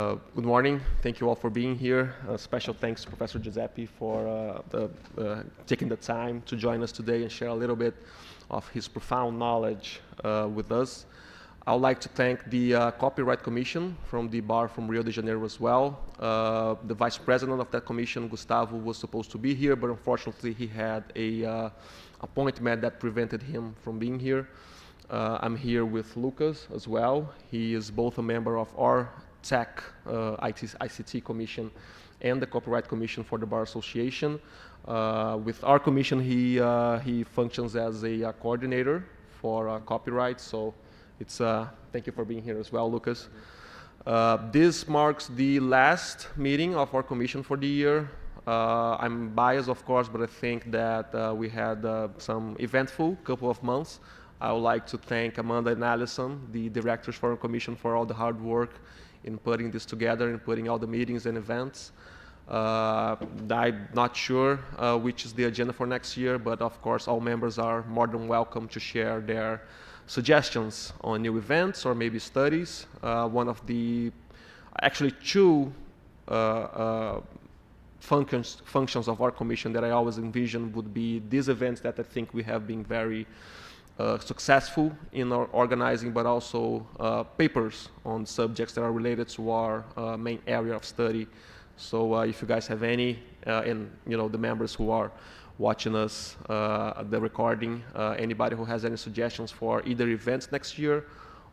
Good morning. Thank you all for being here. Special thanks to Professor Giuseppe for taking the time to join us today and share a little bit of his profound knowledge with us. I would like to thank the Copyright Commission from the bar from Rio de Janeiro as well. The vice president of that commission, Gustavo, was supposed to be here, but unfortunately he had a appointment that prevented him from being here. I'm here with Lucas as well. He is both a member of our Tech ICT Commission and the Copyright Commission for the Bar Association. With our commission, he functions as a coordinator for copyright. So it's thank you for being here as well, Lucas. This marks the last meeting of our commission for the year. I'm biased, of course, but I think that we had some eventful couple of months. I would like to thank Amanda and Alison, the directors for our commission, for all the hard work in putting this together and putting all the meetings and events. I'm not sure which is the agenda for next year, but of course all members are more than welcome to share their suggestions on new events or maybe studies. One of the, actually two functions of our commission that I always envision would be these events that I think we have been very successful in our organizing, but also papers on subjects that are related to our main area of study. So if you guys have any, and the members who are watching us, the recording, anybody who has any suggestions for either events next year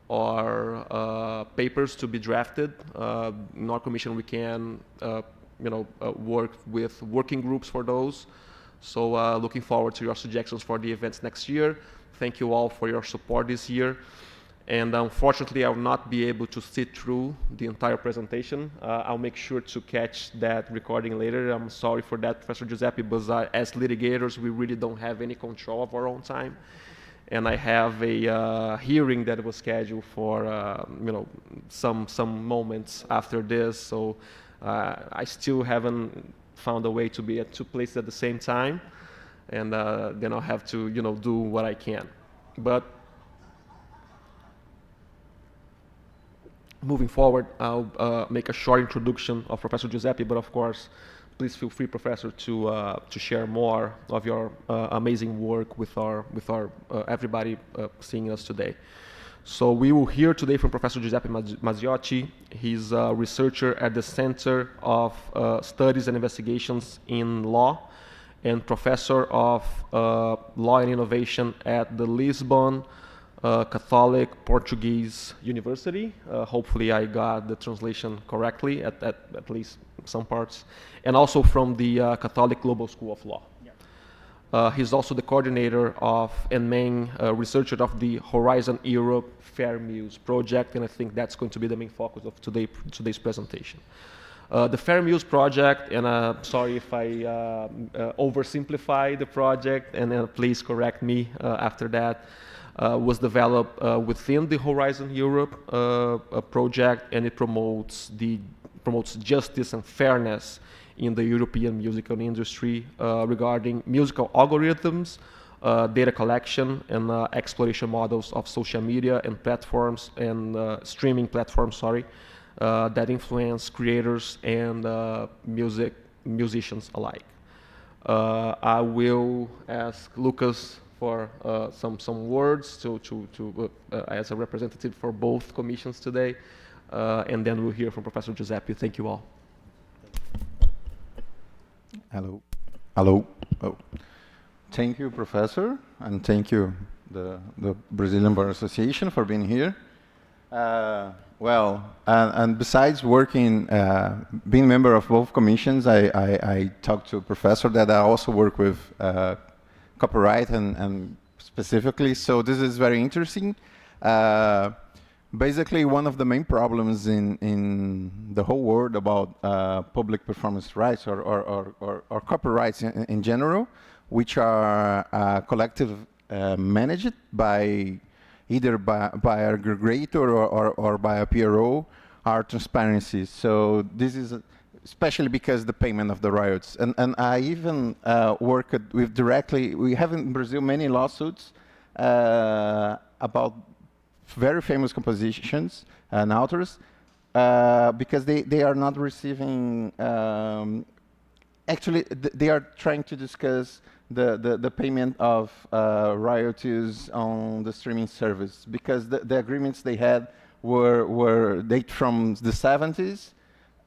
or papers to be drafted, in our commission we can work with working groups for those. So looking forward to your suggestions for the events next year. Thank you all for your support this year. And unfortunately, I will not be able to sit through the entire presentation. I'll make sure to catch that recording later. I'm sorry for that, Professor Giuseppe, but as litigators, we really don't have any control of our own time. And I have a hearing that was scheduled for some moments after this. So I still haven't found a way to be at two places at the same time. And then I'll have to, do what I can. But moving forward, I'll make a short introduction of Professor Giuseppe, but of course, please feel free, Professor, to share more of your amazing work with our everybody seeing us today. So we will hear today from Professor Giuseppe Mazziotti. He's a researcher at the Center of Studies and Investigations in Law, and professor of law and innovation at the Lisbon Catholic Portuguese University. Hopefully I got the translation correctly at least some parts. And also from the Catholic Global School of Law. Yeah. He's also the coordinator of and main researcher of the Horizon Europe Fair Muse project, and I think that's going to be the main focus of today's presentation. The Fair Muse project, and sorry if I oversimplify the project, and please correct me after that, was developed within the Horizon Europe project, and it promotes justice and fairness in the European musical industry regarding musical algorithms, data collection, and exploration models of social media and platforms and streaming platforms, that influence creators and musicians alike. I will ask Lucas for some words as a representative for both commissions today, and then we'll hear from Professor Giuseppe. Thank you all. Hello. Hello. Oh. Thank you, Professor, and thank you, the Brazilian Bar Association, for being here. And besides working, being member of both commissions, I talked to a professor that I also work with copyright and specifically, so this is very interesting. Basically, one of the main problems in the whole world about public performance rights or copyrights in general, which are collective managed by either by an aggregator or by a PRO, are transparency. So this is especially because the payment of the royalties. And I even worked with directly, we have in Brazil many lawsuits about very famous compositions and authors because they are not receiving. Actually, they are trying to discuss the payment of royalties on the streaming service, because the agreements they had were date from the 70s,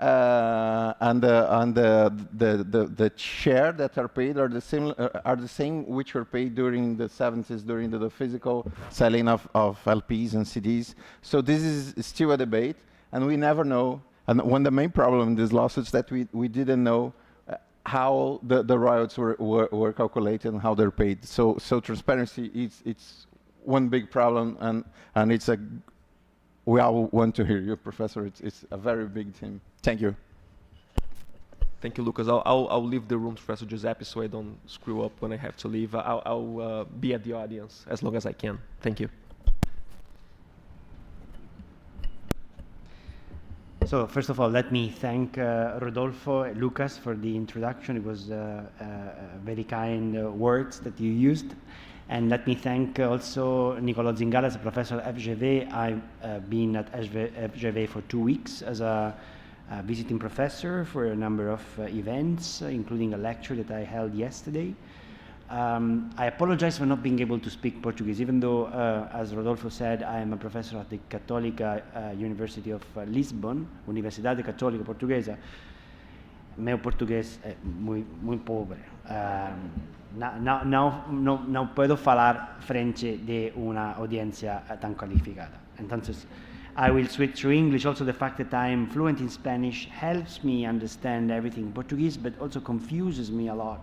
and the share that are paid are the same which were paid during the 70s, during the physical selling of LPs and CDs. So this is still a debate, and we never know. And one of the main problem in these lawsuits that we didn't know how the royalties were calculated and how they're paid. So transparency it's one big problem, and it's a, we all want to hear you, Professor. It's a very big thing. Thank you. Thank you, Lucas. I'll leave the room to Professor Giuseppe so I don't screw up when I have to leave. I'll be at the audience as long as I can. Thank you. So first of all, let me thank Rodolfo and Lucas for the introduction. It was very kind words that you used. And let me thank also Nicola Zingara as a professor at FGV. I've been at FGV for 2 weeks as a visiting professor for a number of events, including a lecture that I held yesterday. I apologize for not being able to speak Portuguese, even though, as Rodolfo said, I am a professor at the Católica University of Lisbon, Universidade Católica Portuguesa. Meu português é muy pobre. No puedo falar frente de una audiencia tan calificada. Entonces, I will switch to English. Also, the fact that I am fluent in Spanish helps me understand everything in Portuguese, but also confuses me a lot,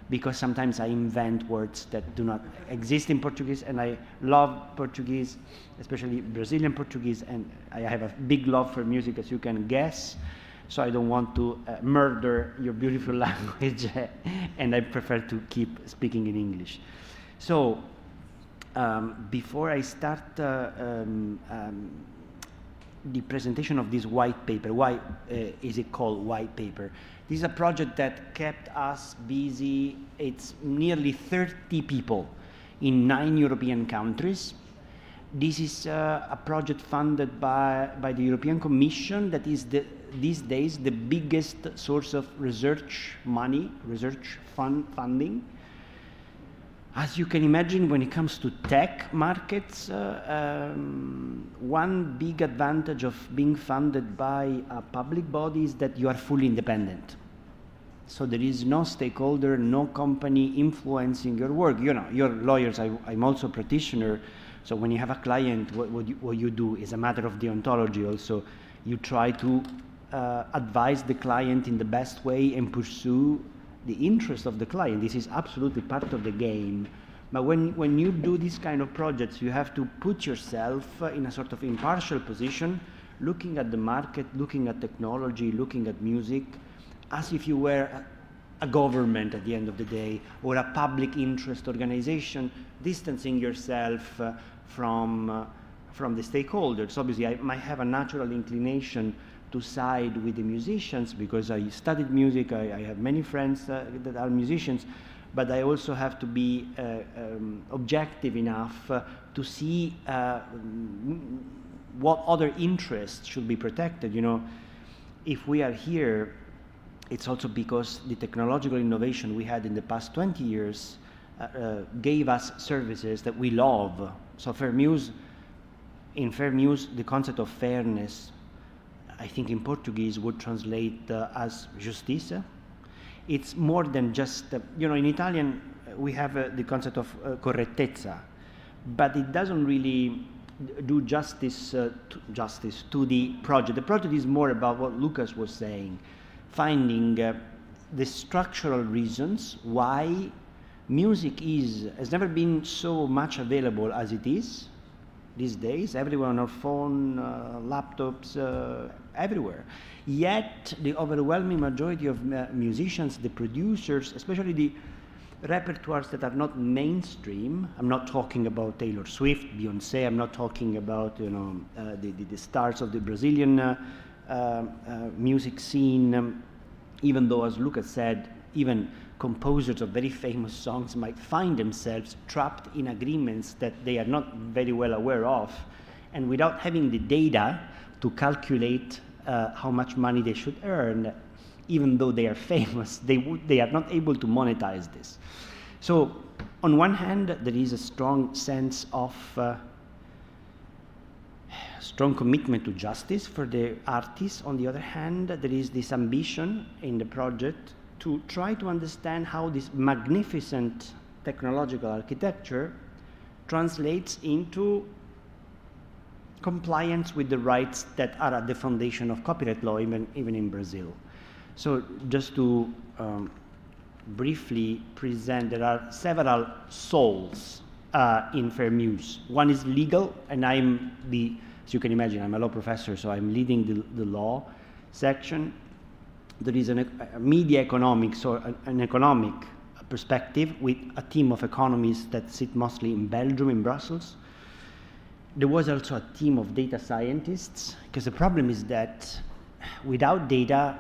because sometimes I invent words that do not exist in Portuguese, and I love Portuguese, especially Brazilian Portuguese, and I have a big love for music, as you can guess, so I don't want to murder your beautiful language, and I prefer to keep speaking in English. So, before I start the presentation of this white paper, why is it called white paper? This is a project that kept us busy. It's nearly 30 people in 9 European countries. This is a project funded by the European Commission that is these days the biggest source of research money, research funding. As you can imagine, when it comes to tech markets, one big advantage of being funded by a public body is that you are fully independent. So there is no stakeholder, no company influencing your work. You know, you're lawyers, I'm also a practitioner. So when you have a client, what you do is a matter of deontology also. You try to advise the client in the best way and pursue the interest of the client. This is absolutely part of the game. But when you do these kind of projects, you have to put yourself in a sort of impartial position, looking at the market, looking at technology, looking at music, as if you were a government at the end of the day, or a public interest organization, distancing yourself from the stakeholders. Obviously, I might have a natural inclination to side with the musicians because I studied music, I have many friends that are musicians, but I also have to be objective enough to see what other interests should be protected. You know, if we are here, it's also because the technological innovation we had in the past 20 years gave us services that we love. So Fair Muse, in Fair Muse, the concept of fairness, I think in Portuguese would translate as justiça. It's more than just, you know, in Italian we have the concept of correttezza, but it doesn't really do justice to the project. The project is more about what Lucas was saying, finding the structural reasons why music has never been so much available as it is these days, everywhere on our phone, laptops, everywhere. Yet the overwhelming majority of musicians, the producers, especially the repertoires that are not mainstream, I'm not talking about Taylor Swift, Beyonce, I'm not talking about, you know, the stars of the Brazilian music scene, even though, as Lucas said, even composers of very famous songs might find themselves trapped in agreements that they are not very well aware of, and without having the data to calculate how much money they should earn, even though they are famous, they are not able to monetize this. So on one hand, there is a strong sense of strong commitment to justice for the artists. On the other hand, there is this ambition in the project to try to understand how this magnificent technological architecture translates into compliance with the rights that are at the foundation of copyright law, even in Brazil. So just to briefly present, there are several souls in Fair Muse. One is legal, and as you can imagine, I'm a law professor, so I'm leading the law section. There is a media economics, or an economic perspective with a team of economists that sit mostly in Belgium, in Brussels. There was also a team of data scientists, because the problem is that without data,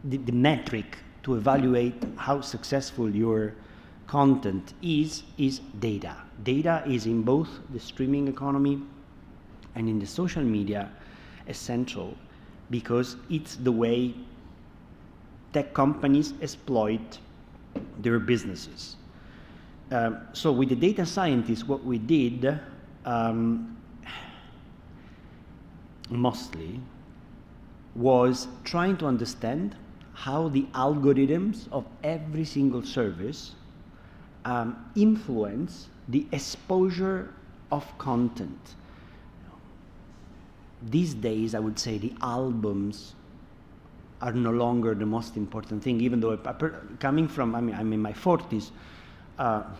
the metric to evaluate how successful your content is data. Data is in both the streaming economy and in the social media essential, because it's the way tech companies exploit their businesses. So with the data scientists, what we did mostly was trying to understand how the algorithms of every single service influence the exposure of content. These days, I would say the albums are no longer the most important thing, even though coming from, I'm in my 40s,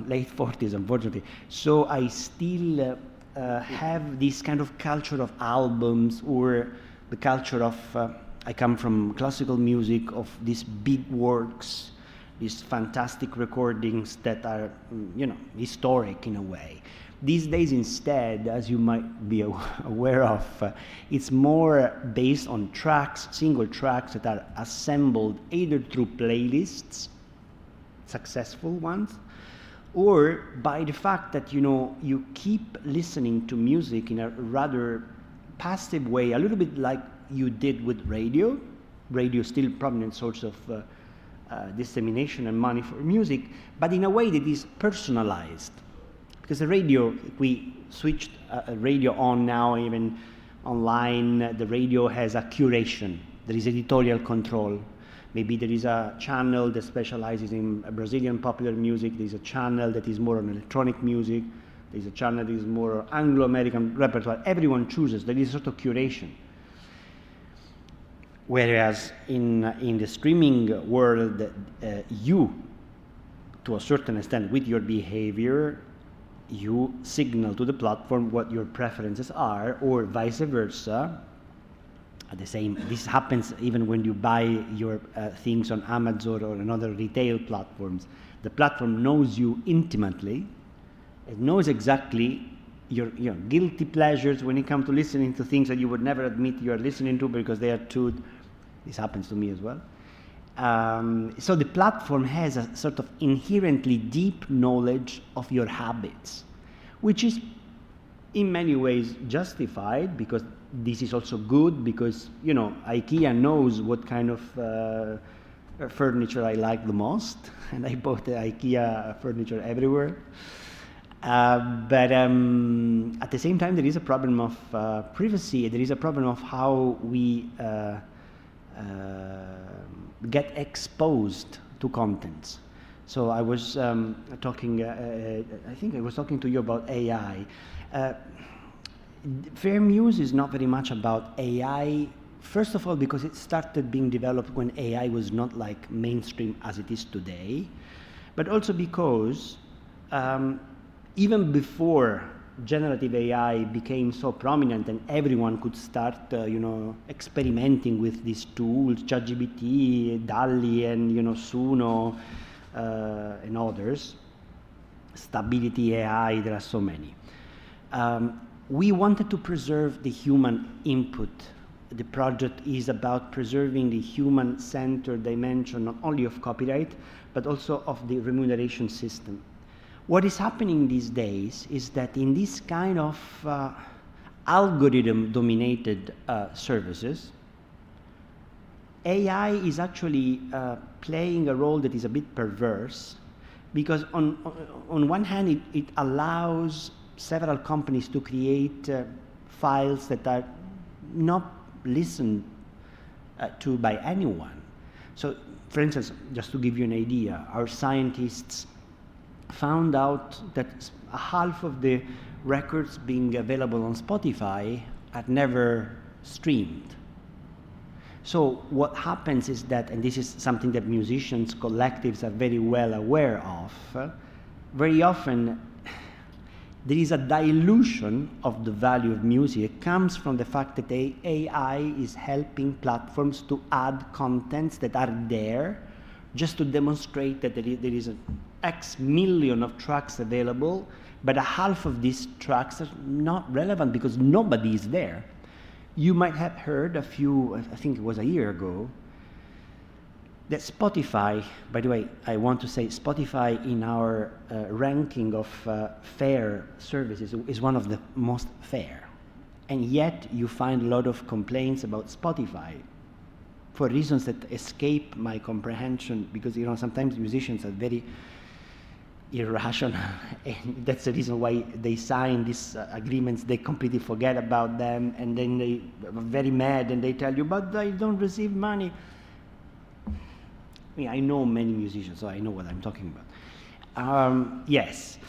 late 40s, unfortunately, so I still have this kind of culture of albums, or the culture of, I come from classical music, of these big works, these fantastic recordings that are, historic in a way. These days, instead, as you might be aware of, it's more based on tracks, single tracks that are assembled either through playlists, successful ones, or by the fact that, you keep listening to music in a rather passive way, a little bit like you did with radio. Radio is still a prominent source of dissemination and money for music, but in a way that is personalized. Because the radio, if we switched a radio on now, even online, the radio has a curation. There is editorial control. Maybe there is a channel that specializes in Brazilian popular music. There is a channel that is more on electronic music. There is a channel that is more Anglo-American repertoire. Everyone chooses. There is a sort of curation. Whereas in the streaming world, you, to a certain extent, with your behavior, you signal to the platform what your preferences are, or vice versa. This happens even when you buy your things on Amazon or on other retail platforms. The platform knows you intimately. It knows exactly your guilty pleasures when it comes to listening to things that you would never admit you are listening to because they are too. This happens to me as well. So the platform has a sort of inherently deep knowledge of your habits, which is in many ways justified, because this is also good, because IKEA knows what kind of furniture I like the most, and I bought the IKEA furniture everywhere. But at the same time, there is a problem of privacy. There is a problem of how we get exposed to contents. So I was talking, I think I was talking to you about AI. Fair Muse is not very much about AI, first of all, because it started being developed when AI was not like mainstream as it is today, but also because even before generative AI became so prominent and everyone could start, experimenting with these tools, ChatGPT, DALL-E, and Suno, and others, Stability AI, there are so many. We wanted to preserve the human input. The project is about preserving the human-centered dimension, not only of copyright, but also of the remuneration system. What is happening these days is that in this kind of algorithm-dominated services, AI is actually playing a role that is a bit perverse, because on one hand, it allows several companies to create files that are not listened to by anyone. So, for instance, just to give you an idea, our scientists found out that half of the records being available on Spotify are never streamed. So what happens is that, and this is something that musicians, collectives are very well aware of, very often there is a dilution of the value of music. It comes from the fact that AI is helping platforms to add contents that are there just to demonstrate that there is an X million of tracks available, but a half of these tracks are not relevant because nobody is there. You might have heard I think it was a year ago, that Spotify, by the way, I want to say Spotify in our ranking of fair services is one of the most fair. And yet you find a lot of complaints about Spotify for reasons that escape my comprehension, because sometimes musicians are very irrational, and that's the reason why they sign these agreements. They completely forget about them, and then they are very mad and they tell you, but I don't receive money. I know many musicians, so I know what I'm talking about. Yes.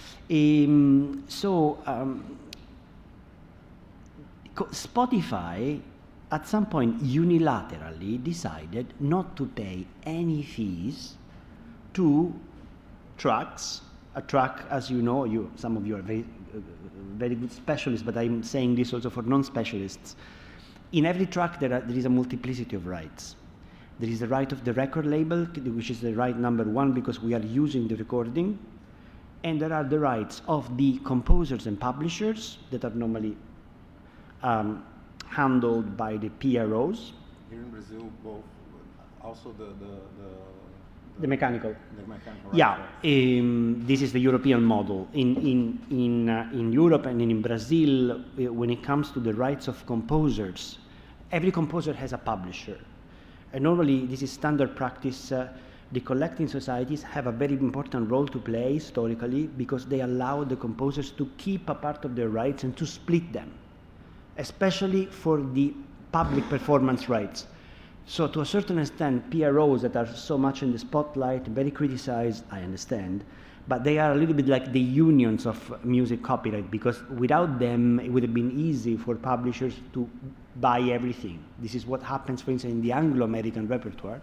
Spotify at some point unilaterally decided not to pay any fees to tracks. A track, as you know, some of you are very, very good specialists, but I'm saying this also for non-specialists. In every track there is a multiplicity of rights. There is the right of the record label, which is the right number one because we are using the recording, and there are the rights of the composers and publishers that are normally handled by the PROs. Here in Brazil, both, also the mechanical. Right? Yeah, this is the European model. In Europe and in Brazil, when it comes to the rights of composers, every composer has a publisher. And normally, this is standard practice. The collecting societies have a very important role to play historically because they allow the composers to keep a part of their rights and to split them, especially for the public performance rights. So to a certain extent, PROs that are so much in the spotlight, very criticized, I understand, but they are a little bit like the unions of music copyright, because without them, it would have been easy for publishers to buy everything. This is what happens, for instance, in the Anglo-American repertoire,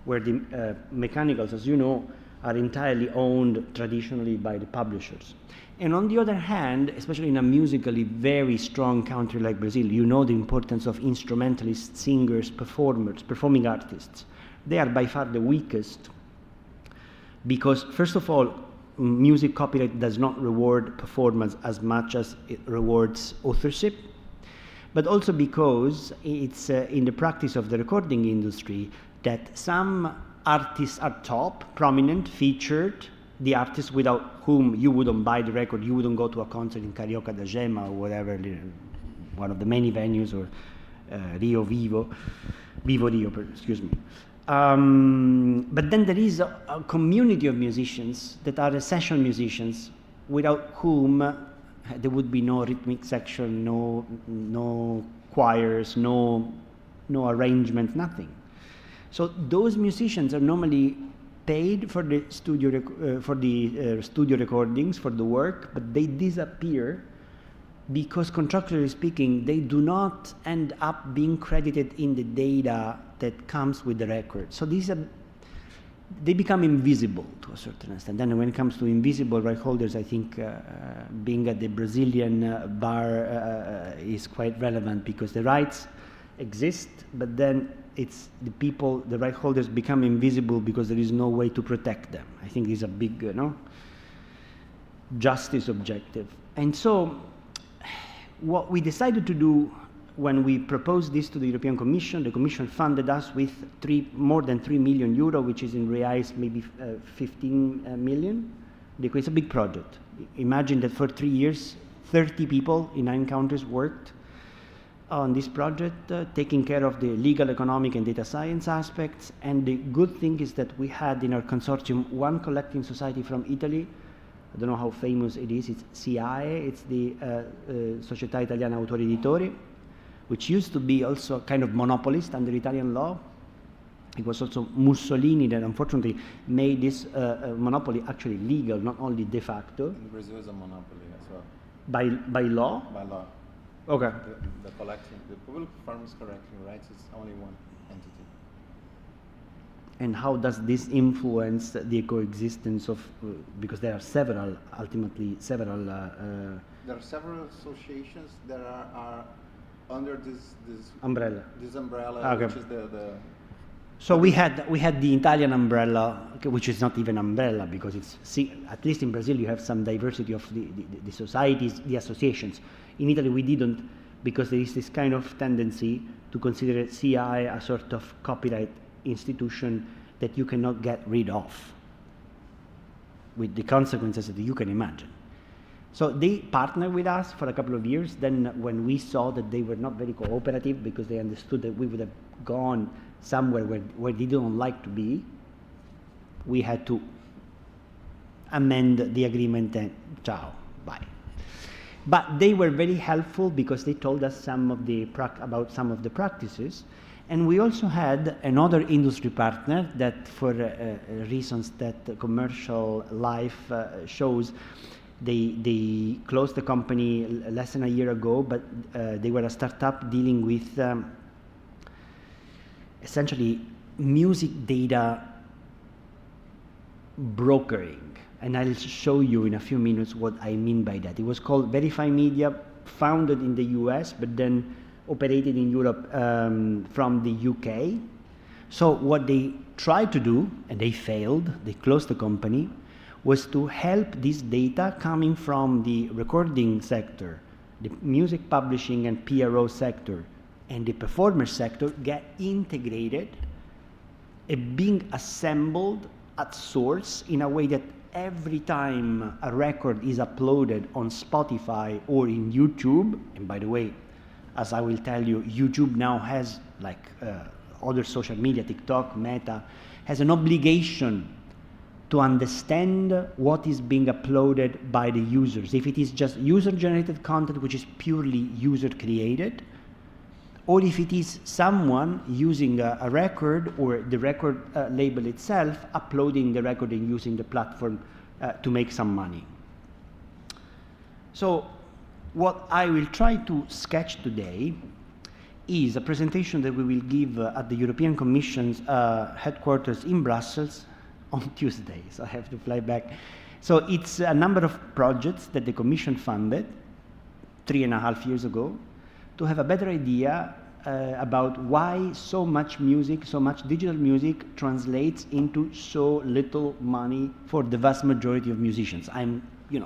where the mechanicals, as you know, are entirely owned traditionally by the publishers. And on the other hand, especially in a musically very strong country like Brazil, you know the importance of instrumentalists, singers, performers, performing artists. They are by far the weakest because, first of all, music copyright does not reward performance as much as it rewards authorship, but also because it's in the practice of the recording industry that some artists are top, prominent, featured, the artists without whom you wouldn't buy the record, you wouldn't go to a concert in Carioca da Gema or whatever, one of the many venues, or Vivo Rio, excuse me. But then there is a community of musicians that are session musicians, without whom there would be no rhythmic section, no choirs, no arrangement, nothing. So those musicians are normally paid for the studio recordings, for the work, but they disappear because, contractually speaking, they do not end up being credited in the data that comes with the record. So they become invisible to a certain extent. Then when it comes to invisible right holders, I think being at the Brazilian bar is quite relevant, because the rights exist, but then it's the right holders become invisible because there is no way to protect them. I think this is a big, justice objective. And so what we decided to do when we proposed this to the European Commission, the Commission funded us with more than 3 million euro, which is in reais maybe 15 million. It's a big project. Imagine that for 3 years, 30 people in 9 countries worked on this project, taking care of the legal, economic, and data science aspects. And the good thing is that we had in our consortium one collecting society from Italy. I don't know how famous it is. It's SIAE. It's the Società Italiana Autori Editori, which used to be also a kind of monopolist under Italian law. It was also Mussolini that unfortunately made this monopoly actually legal, not only de facto. In Brazil is a monopoly as well. By law? By law. Okay. The public performance collecting rights is only one entity. And how does this influence the coexistence of, because there are several, ultimately several... there are several associations that are under this umbrella. This umbrella, Okay. which is the So we had the Italian umbrella, which is not even umbrella, because it's, at least in Brazil you have some diversity of the societies, the associations. In Italy we didn't, because there is this kind of tendency to consider CI a sort of copyright institution that you cannot get rid of, with the consequences that you can imagine. So they partnered with us for a couple of years. Then when we saw that they were not very cooperative, because they understood that we would have gone somewhere where they don't like to be, we had to amend the agreement and ciao, bye. But they were very helpful because they told us about some of the practices. And we also had another industry partner that, for reasons that commercial life shows, they closed the company less than a year ago, but they were a startup dealing with essentially music data brokering. And I'll show you in a few minutes what I mean by that. It was called Verify Media, founded in the US, but then operated in Europe from the UK. So what they tried to do, and they failed, they closed the company, was to help this data coming from the recording sector, the music publishing and PRO sector, and the performer sector get integrated and being assembled at source in a way that every time a record is uploaded on Spotify or in YouTube, and by the way, as I will tell you, YouTube now has, like other social media, TikTok, Meta, has an obligation to understand what is being uploaded by the users. If it is just user-generated content, which is purely user-created, or if it is someone using a record, or the record label itself uploading the record and using the platform to make some money. So what I will try to sketch today is a presentation that we will give at the European Commission's headquarters in Brussels on Tuesday, so I have to fly back. So it's a number of projects that the Commission funded 3.5 years ago to have a better idea about why so much music, so much digital music translates into so little money for the vast majority of musicians. I'm,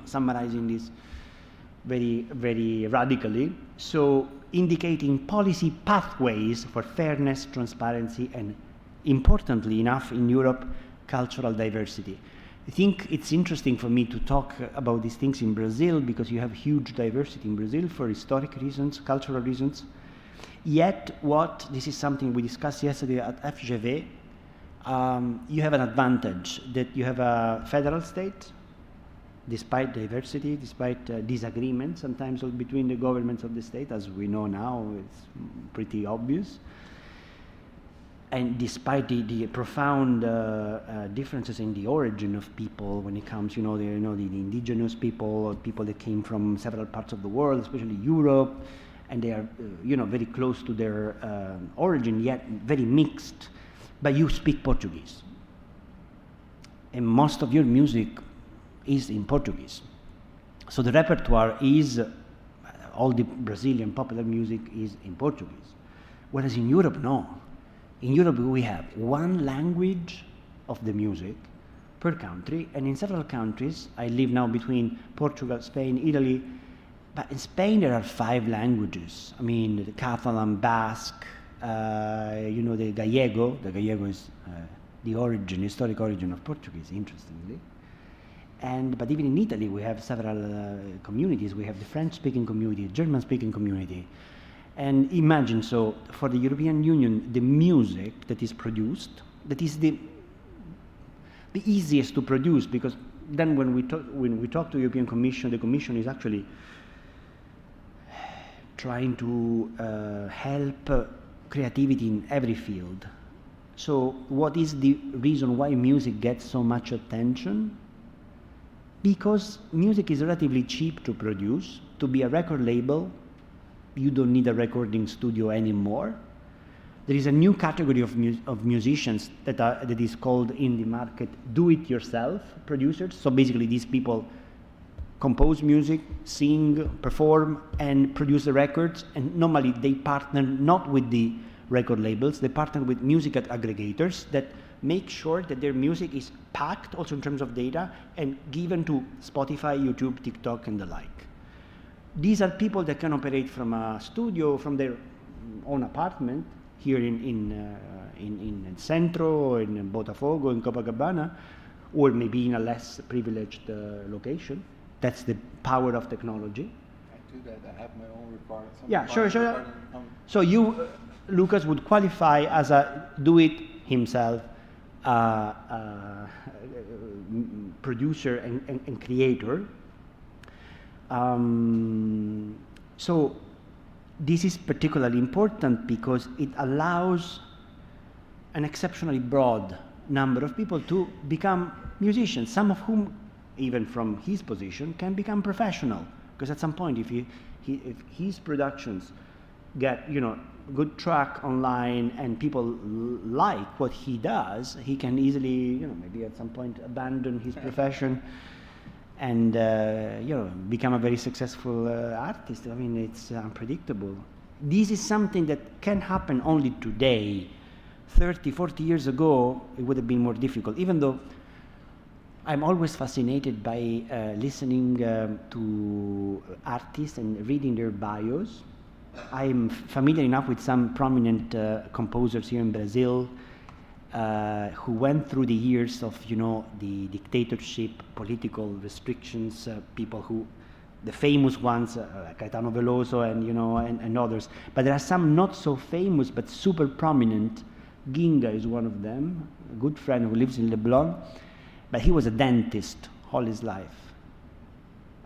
summarizing this very, very radically. So indicating policy pathways for fairness, transparency, and importantly enough in Europe, cultural diversity. I think it's interesting for me to talk about these things in Brazil because you have huge diversity in Brazil for historic reasons, cultural reasons. Yet, this is something we discussed yesterday at FGV, you have an advantage that you have a federal state, despite diversity, despite disagreement sometimes between the governments of the state, as we know now, it's pretty obvious. And despite the profound differences in the origin of people when it comes, the indigenous people that came from several parts of the world, especially Europe, and they are, very close to their origin, yet very mixed. But you speak Portuguese, and most of your music is in Portuguese. So the repertoire is, all the Brazilian popular music is in Portuguese. Whereas in Europe, no. In Europe, we have one language of the music per country, and in several countries, I live now between Portugal, Spain, Italy, but in Spain there are 5 languages. I mean, the Catalan, Basque, the Gallego. The Gallego is the historic origin of Portuguese, interestingly. But even in Italy, we have several communities. We have the French-speaking community, German-speaking community. And imagine, so for the European Union, the music that is produced, that is the easiest to produce, because then when we talk to the European Commission, the Commission is actually trying to help creativity in every field. So what is the reason why music gets so much attention? Because music is relatively cheap to produce. To be a record label, you don't need a recording studio anymore. There is a new category of musicians that is called in the market do-it-yourself producers. So basically these people compose music, sing, perform, and produce the records. And normally they partner not with the record labels, they partner with music aggregators that make sure that their music is packed also in terms of data and given to Spotify, YouTube, TikTok, and the like. These are people that can operate from a studio, from their own apartment here in Centro, in Botafogo, in Copacabana, or maybe in a less privileged location. That's the power of technology. I do that. I have my own recording. Yeah, sure. So you, Lucas, would qualify as a do-it-himself producer and creator. So this is particularly important because it allows an exceptionally broad number of people to become musicians, some of whom, even from his position, can become professional. Because at some point, if his productions get, good track online and people like what he does, he can easily, maybe at some point abandon his profession and, become a very successful artist. I mean, it's unpredictable. This is something that can happen only today. 30, 40 years ago, it would have been more difficult, even though I'm always fascinated by listening to artists and reading their bios. I'm familiar enough with some prominent composers here in Brazil who went through the years of, the dictatorship, political restrictions, people who, the famous ones, Caetano Veloso and others. But there are some not so famous but super prominent. Ginga is one of them, a good friend who lives in Leblon. But he was a dentist all his life.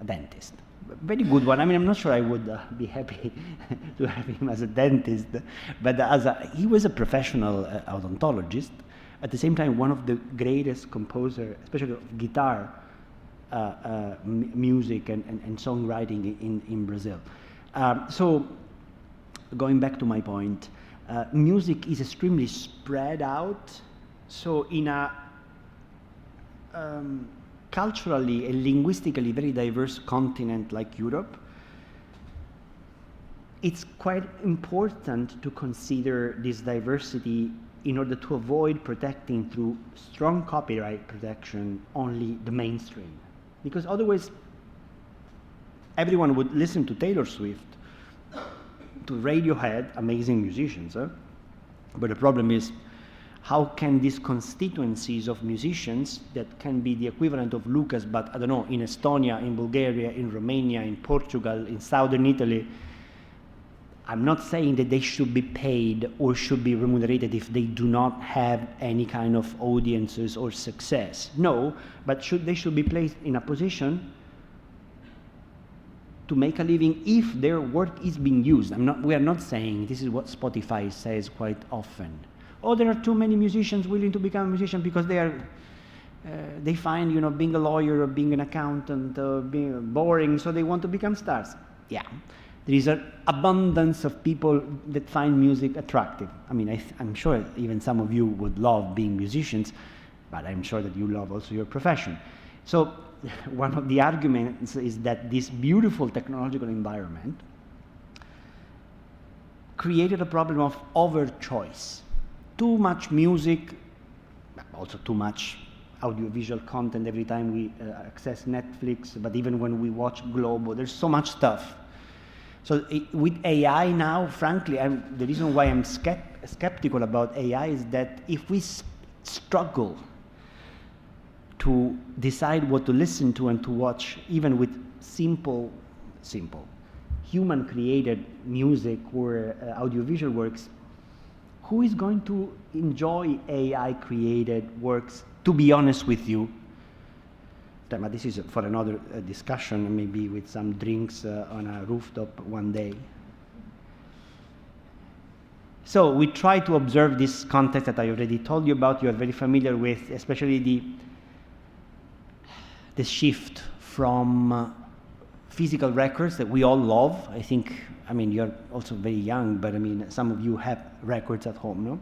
A dentist. Very good one. I mean, I'm not sure I would be happy to have him as a dentist, but he was a professional odontologist. At the same time, one of the greatest composers, especially of guitar music and songwriting in Brazil. So, going back to my point, music is extremely spread out. So, in a culturally and linguistically very diverse continent like Europe, it's quite important to consider this diversity in order to avoid protecting through strong copyright protection only the mainstream. Because otherwise, everyone would listen to Taylor Swift, to Radiohead, amazing musicians, but the problem is, how can these constituencies of musicians that can be the equivalent of Lucas, but I don't know, in Estonia, in Bulgaria, in Romania, in Portugal, in southern Italy, I'm not saying that they should be paid or should be remunerated if they do not have any kind of audiences or success. No, but they should be placed in a position to make a living if their work is being used. We are not saying, this is what Spotify says quite often. Oh, there are too many musicians willing to become a musician because they find, being a lawyer or being an accountant being boring, so they want to become stars. Yeah, there is an abundance of people that find music attractive. I mean, I'm sure even some of you would love being musicians, but I'm sure that you love also your profession. So one of the arguments is that this beautiful technological environment created a problem of over-choice. Too much music, also too much audiovisual content every time we access Netflix, but even when we watch Globo, there's so much stuff. So with AI now, frankly, the reason why I'm skeptical about AI is that if we struggle to decide what to listen to and to watch, even with simple human-created music or audiovisual works, who is going to enjoy AI-created works, to be honest with you? But this is for another discussion, maybe with some drinks on a rooftop one day. So we try to observe this context that I already told you about, you are very familiar with, especially the shift from physical records that we all love. I think, I mean, you're also very young, but I mean, some of you have records at home, no?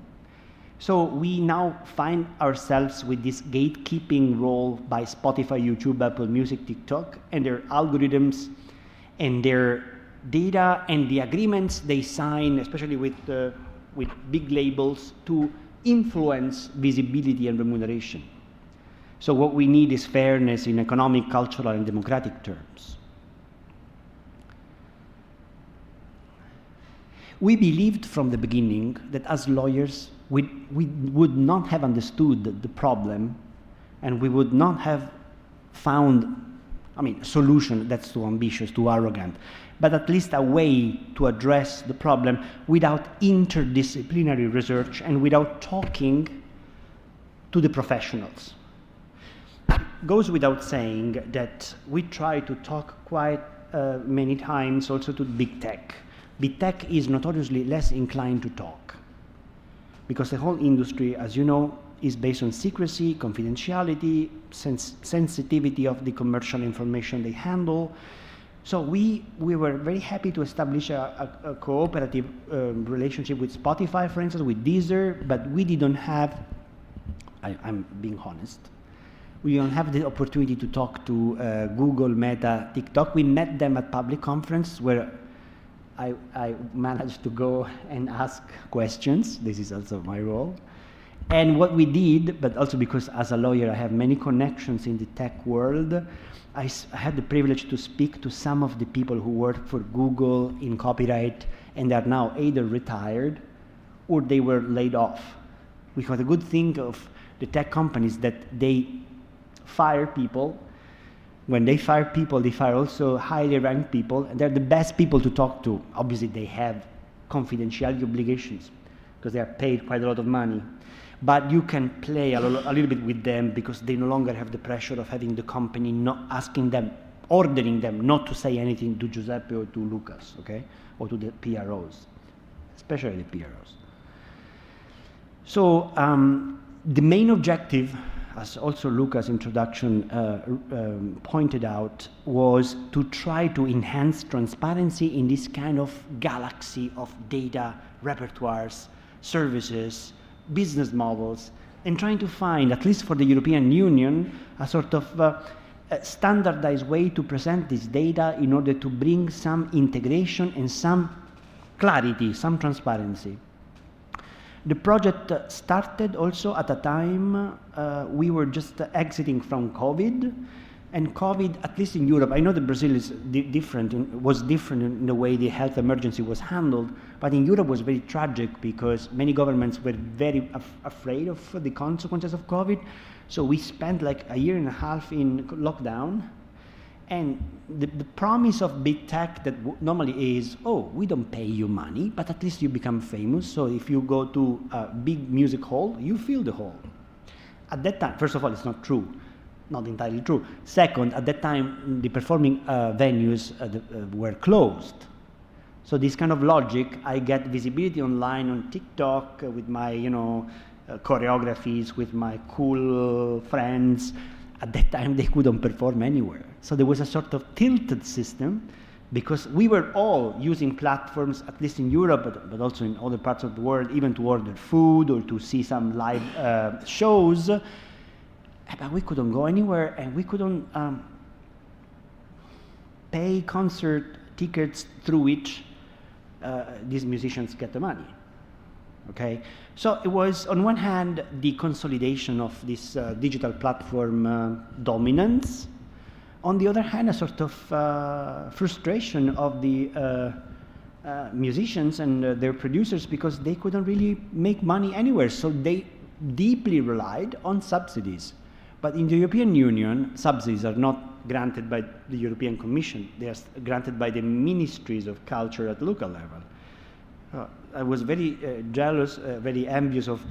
So we now find ourselves with this gatekeeping role by Spotify, YouTube, Apple Music, TikTok, and their algorithms and their data and the agreements they sign, especially with big labels, to influence visibility and remuneration. So what we need is fairness in economic, cultural, and democratic terms. We believed from the beginning that as lawyers, we would not have understood the problem, and we would not have found, I mean, a solution that's too ambitious, too arrogant, but at least a way to address the problem without interdisciplinary research and without talking to the professionals. It goes without saying that we try to talk quite many times also to big tech. Big tech is notoriously less inclined to talk, because the whole industry, as you know, is based on secrecy, confidentiality, sensitivity of the commercial information they handle. So we were very happy to establish a cooperative relationship with Spotify, for instance, with Deezer, but we didn't have, I'm being honest, we don't have the opportunity to talk to Google, Meta, TikTok. We met them at public conference where I managed to go and ask questions. This is also my role. And what we did, but also because as a lawyer I have many connections in the tech world, I had the privilege to speak to some of the people who work for Google in copyright and are now either retired or they were laid off. Because the good thing of the tech companies that they fire people. When they fire people, they fire also highly ranked people, and they're the best people to talk to. Obviously, they have confidentiality obligations because they are paid quite a lot of money. But you can play a little bit with them because they no longer have the pressure of having the company not asking them, ordering them not to say anything to Giuseppe or to Lucas, okay? Or to the PROs, especially the PROs. So the main objective, as also Lucas' introduction pointed out, was to try to enhance transparency in this kind of galaxy of data, repertoires, services, business models, and trying to find, at least for the European Union, a sort of a standardized way to present this data in order to bring some integration and some clarity, some transparency. The project started also at a time we were just exiting from COVID, and COVID, at least in Europe, I know that Brazil is was different in the way the health emergency was handled, but in Europe was very tragic because many governments were very afraid of the consequences of COVID. So we spent like a year and a half in lockdown. And the promise of big tech that normally is, oh, we don't pay you money, but at least you become famous. So if you go to a big music hall, you fill the hall. At that time, first of all, it's not true, not entirely true. Second, at that time, the performing venues were closed. So this kind of logic, I get visibility online on TikTok with my, choreographies, with my cool friends. At that time, they couldn't perform anywhere. So there was a sort of tilted system because we were all using platforms, at least in Europe, but also in other parts of the world, even to order food or to see some live shows. But we couldn't go anywhere, and we couldn't pay concert tickets through which these musicians get the money. Okay, so it was, on one hand, the consolidation of this digital platform dominance. On the other hand, a sort of frustration of the musicians and their producers because they couldn't really make money anywhere. So they deeply relied on subsidies, But in the European Union, subsidies are not granted by the European Commission. They are granted by the ministries of culture at local level. I was very jealous, very envious of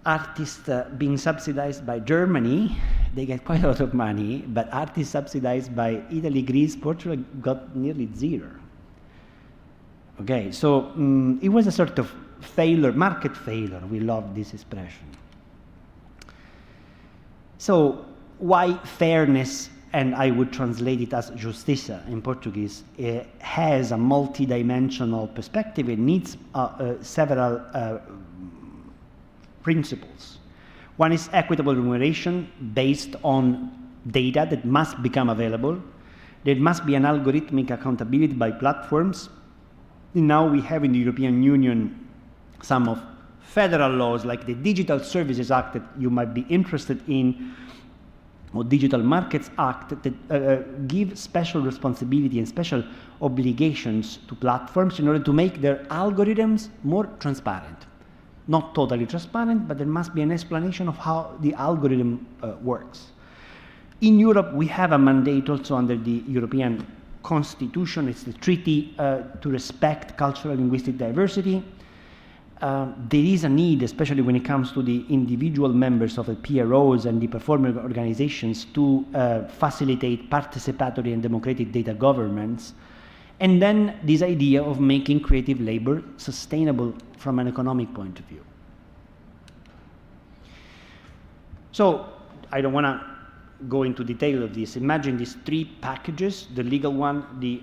artists being subsidized by Germany. They get quite a lot of money, but artists subsidized by Italy, Greece, Portugal got nearly zero. Okay, so it was a sort of failure, market failure. We love this expression. So why fairness, and I would translate it as justiça in Portuguese, has a multi-dimensional perspective. It needs several principles. One is equitable remuneration based on data that must become available. There must be an algorithmic accountability by platforms. And now we have in the European Union some of federal laws like the Digital Services Act that you might be interested in, or Digital Markets Act, that give special responsibility and special obligations to platforms in order to make their algorithms more transparent. Not totally transparent, but there must be an explanation of how the algorithm works. In Europe, we have a mandate also under the European Constitution. It's the treaty to respect cultural and linguistic diversity. There is a need, especially when it comes to the individual members of the PROs and the performing organizations, to facilitate participatory and democratic data governance. And then this idea of making creative labor sustainable from an economic point of view. So I don't want to go into detail of this. Imagine these three packages: the legal one, the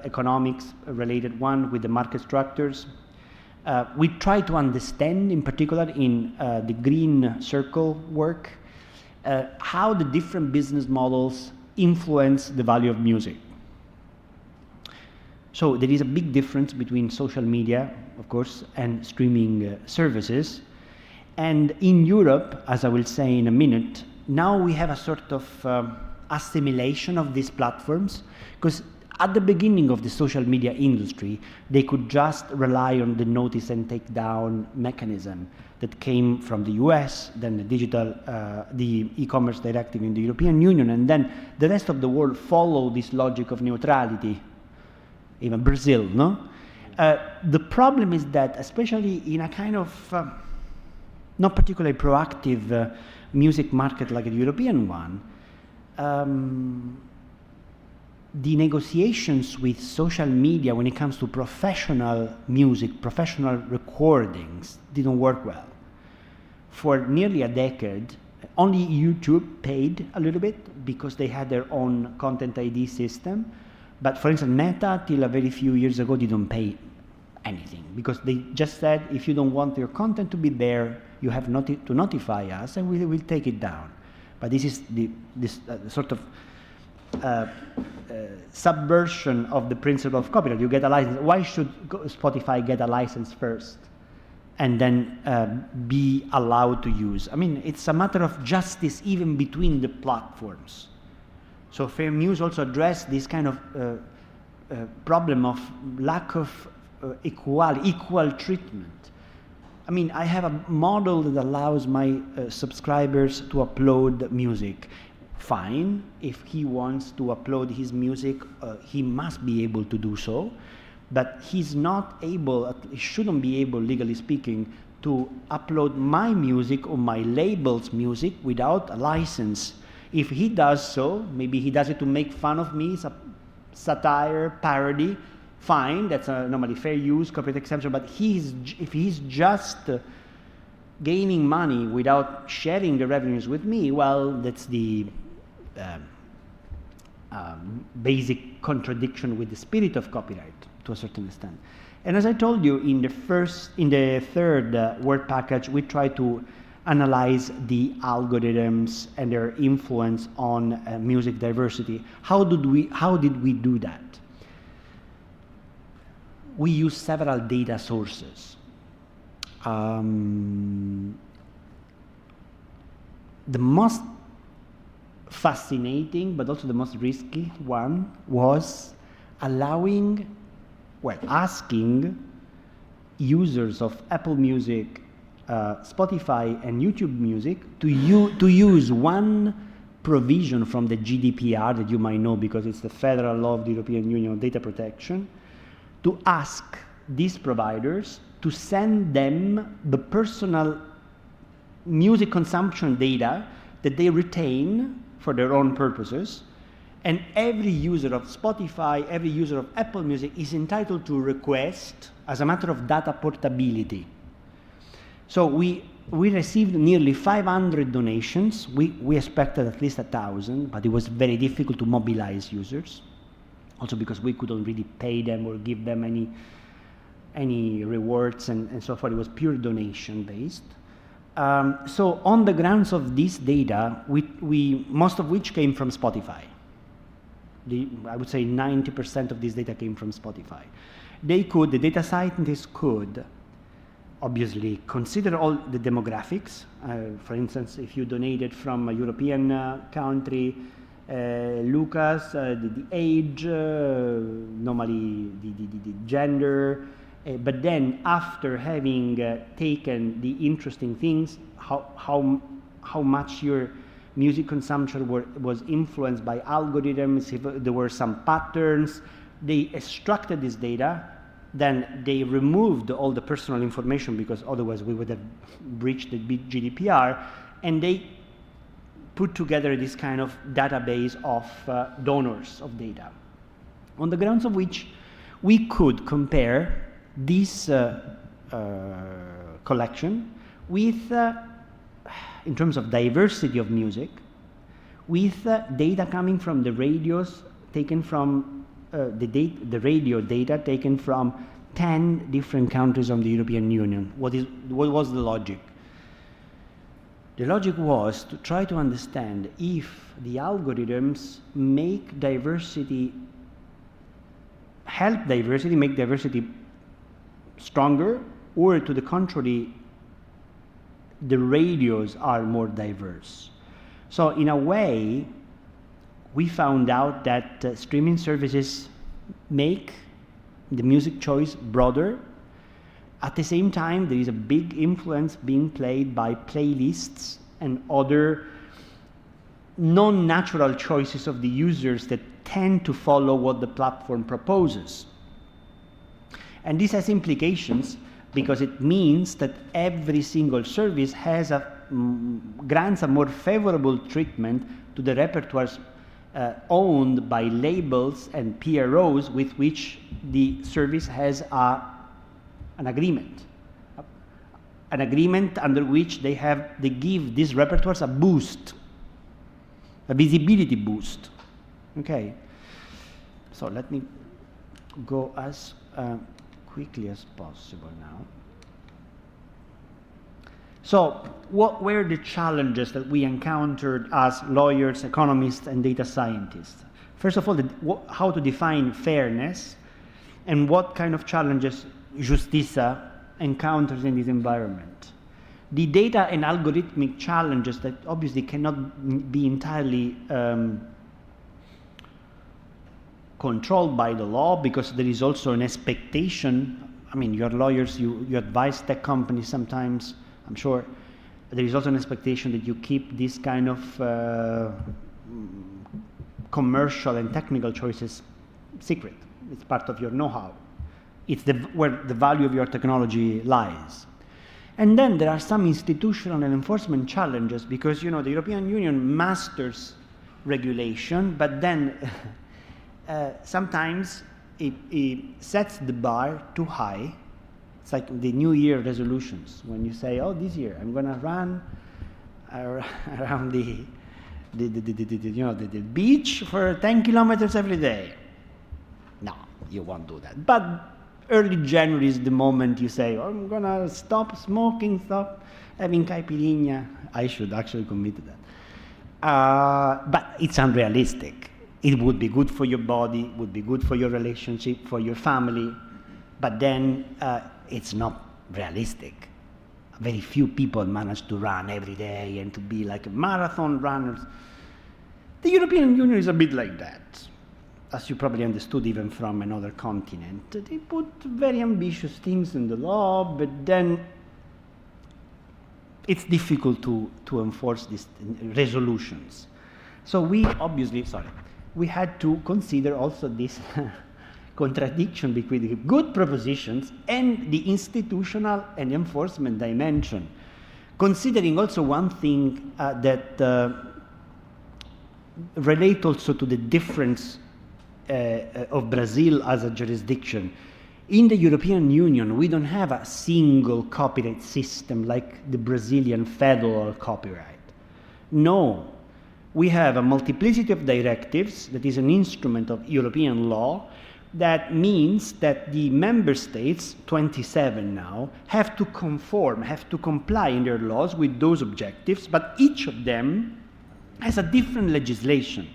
economics related one with the market structures. We try to understand, in particular in the green circle work, how the different business models influence the value of music. So there is a big difference between social media, of course, and streaming services. And in Europe, as I will say in a minute, now we have a sort of assimilation of these platforms, because at the beginning of the social media industry, they could just rely on the notice and take down mechanism that came from the US, then the e-commerce directive in the European Union, and then the rest of the world followed this logic of neutrality, even Brazil, no? The problem is that, especially in a kind of not particularly proactive music market like the European one, the negotiations with social media when it comes to professional music, professional recordings, didn't work well. For nearly a decade, only YouTube paid a little bit because they had their own content ID system. But for instance, Meta, till a very few years ago, didn't pay anything because they just said, if you don't want your content to be there, you have to notify us and we will take it down. But this is this sort of subversion of the principle of copyright. You get a license. Why should Spotify get a license first and then be allowed to use? I mean, it's a matter of justice even between the platforms. So Fair Muse also addressed this kind of problem of lack of equal treatment. I mean, I have a model that allows my subscribers to upload music. Fine, if he wants to upload his music, he must be able to do so, but he's not able, he shouldn't be able, legally speaking, to upload my music or my label's music without a license. If he does so, maybe he does it to make fun of me, it's a satire, parody, fine, that's normally fair use, copyright exemption, but if he's just gaining money without sharing the revenues with me, well, that's the basic contradiction with the spirit of copyright to a certain extent. And as I told you, in the third work package, we try to analyze the algorithms and their influence on music diversity. How did we do that? We use several data sources. The most fascinating, but also the most risky one was asking users of Apple Music, Spotify and YouTube Music to use one provision from the GDPR that you might know because it's the federal law of the European Union on data protection, to ask these providers to send them the personal music consumption data that they retain for their own purposes. And every user of Spotify, every user of Apple Music is entitled to request as a matter of data portability. So we received nearly 500 donations. We expected at least 1,000, but it was very difficult to mobilize users. Also because we couldn't really pay them or give them any rewards and so forth. It was pure donation based. So on the grounds of this data, most of which came from Spotify. I would say 90% of this data came from Spotify. The data scientists could obviously consider all the demographics. For instance, if you donated from a European country, Lucas, the age, normally the gender, but then after having taken the interesting things, how much your music consumption was influenced by algorithms, if there were some patterns, they extracted this data, then they removed all the personal information because otherwise we would have breached the GDPR, and they put together this kind of database of donors of data, on the grounds of which we could compare this collection with, in terms of diversity of music, with data coming from the radios taken from the radio data taken from 10 different countries of the European Union. What was the logic? The logic was to try to understand if the algorithms make diversity, help diversity, make diversity stronger, or to the contrary, the radios are more diverse. So in a way, we found out that streaming services make the music choice broader. At the same time, there is a big influence being played by playlists and other non-natural choices of the users that tend to follow what the platform proposes. And this has implications because it means that every single service has grants a more favorable treatment to the repertoires owned by labels and PROs with which the service has an agreement under which they give these repertoires a boost, a visibility boost. Okay, so let me go as quickly as possible now. So what were the challenges that we encountered as lawyers, economists, and data scientists? First of all, how to define fairness and what kind of challenges Justiça encounters in this environment. The data and algorithmic challenges that obviously cannot be entirely controlled by the law, because there is also an expectation. I mean, you're lawyers, you advise tech companies sometimes, I'm sure. There is also an expectation that you keep this kind of commercial and technical choices secret. It's part of your know-how. It's where the value of your technology lies. And then there are some institutional and enforcement challenges because, you know, the European Union masters regulation, but then sometimes it sets the bar too high. It's like the New Year resolutions, when you say, oh, this year I'm going to run around the beach for 10 kilometers every day. No, you won't do that. But early January is the moment you say, oh, I'm going to stop smoking, stop having caipirinha. I should actually commit to that. But it's unrealistic. It would be good for your body, would be good for your relationship, for your family, but then it's not realistic. Very few people manage to run every day and to be like marathon runners. The European Union is a bit like that. As you probably understood even from another continent, they put very ambitious things in the law, but then it's difficult to enforce these resolutions. So we obviously, we had to consider also this contradiction between the good propositions and the institutional and enforcement dimension, considering also one thing that relate also to the difference of Brazil as a jurisdiction. In the European Union, we don't have a single copyright system like the Brazilian federal copyright. No, we have a multiplicity of directives that is an instrument of European law. That means that the member states, 27 now, have to conform, have to comply in their laws with those objectives, but each of them has a different legislation.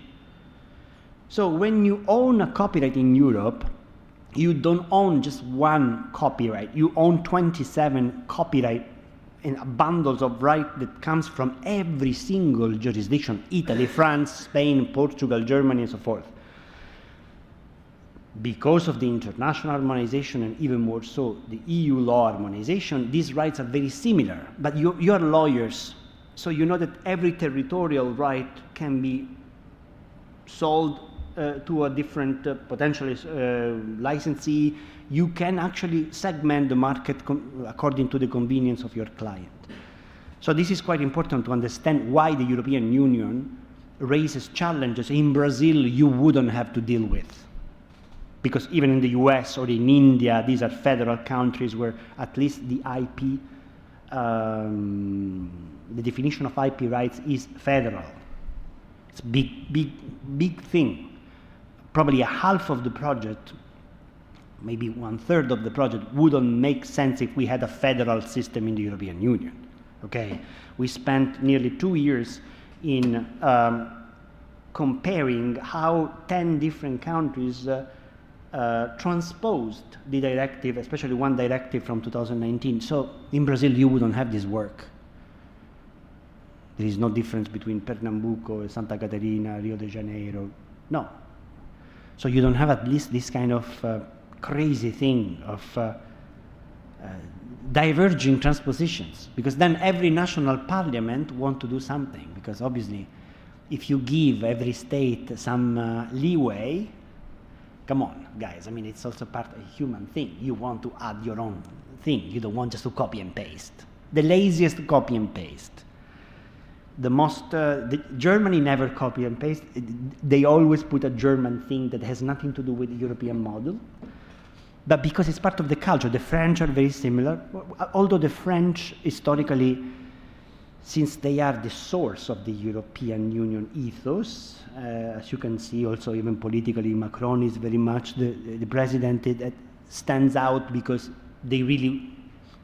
So when you own a copyright in Europe, you don't own just one copyright, you own 27 copyright and bundles of right that comes from every single jurisdiction, Italy, France, Spain, Portugal, Germany, and so forth. Because of the international harmonization and even more so the EU law harmonization, these rights are very similar, but you are lawyers, so you know that every territorial right can be sold to a different potentially licensee. You can actually segment the market according to the convenience of your client. So this is quite important to understand why the European Union raises challenges in Brazil you wouldn't have to deal with. Because even in the US or in India, these are federal countries where at least the IP, the definition of IP rights is federal. It's a big thing. Probably a half of the project, maybe 1/3 of the project wouldn't make sense if we had a federal system in the European Union, okay? We spent nearly 2 years in comparing how 10 different countries transposed the directive, especially one directive from 2019. So in Brazil, you wouldn't have this work. There is no difference between Pernambuco, Santa Catarina, Rio de Janeiro, no. So you don't have at least this kind of crazy thing of diverging transpositions, because then every national parliament want to do something, because obviously if you give every state some leeway, come on, guys, I mean, it's also part of a human thing. You want to add your own thing. You don't want just to copy and paste. The laziest copy and paste. Germany never copy and paste. They always put a German thing that has nothing to do with the European model. But because it's part of the culture, the French are very similar. Although the French, historically, since they are the source of the European Union ethos, as you can see also even politically, Macron is very much the president that stands out because they really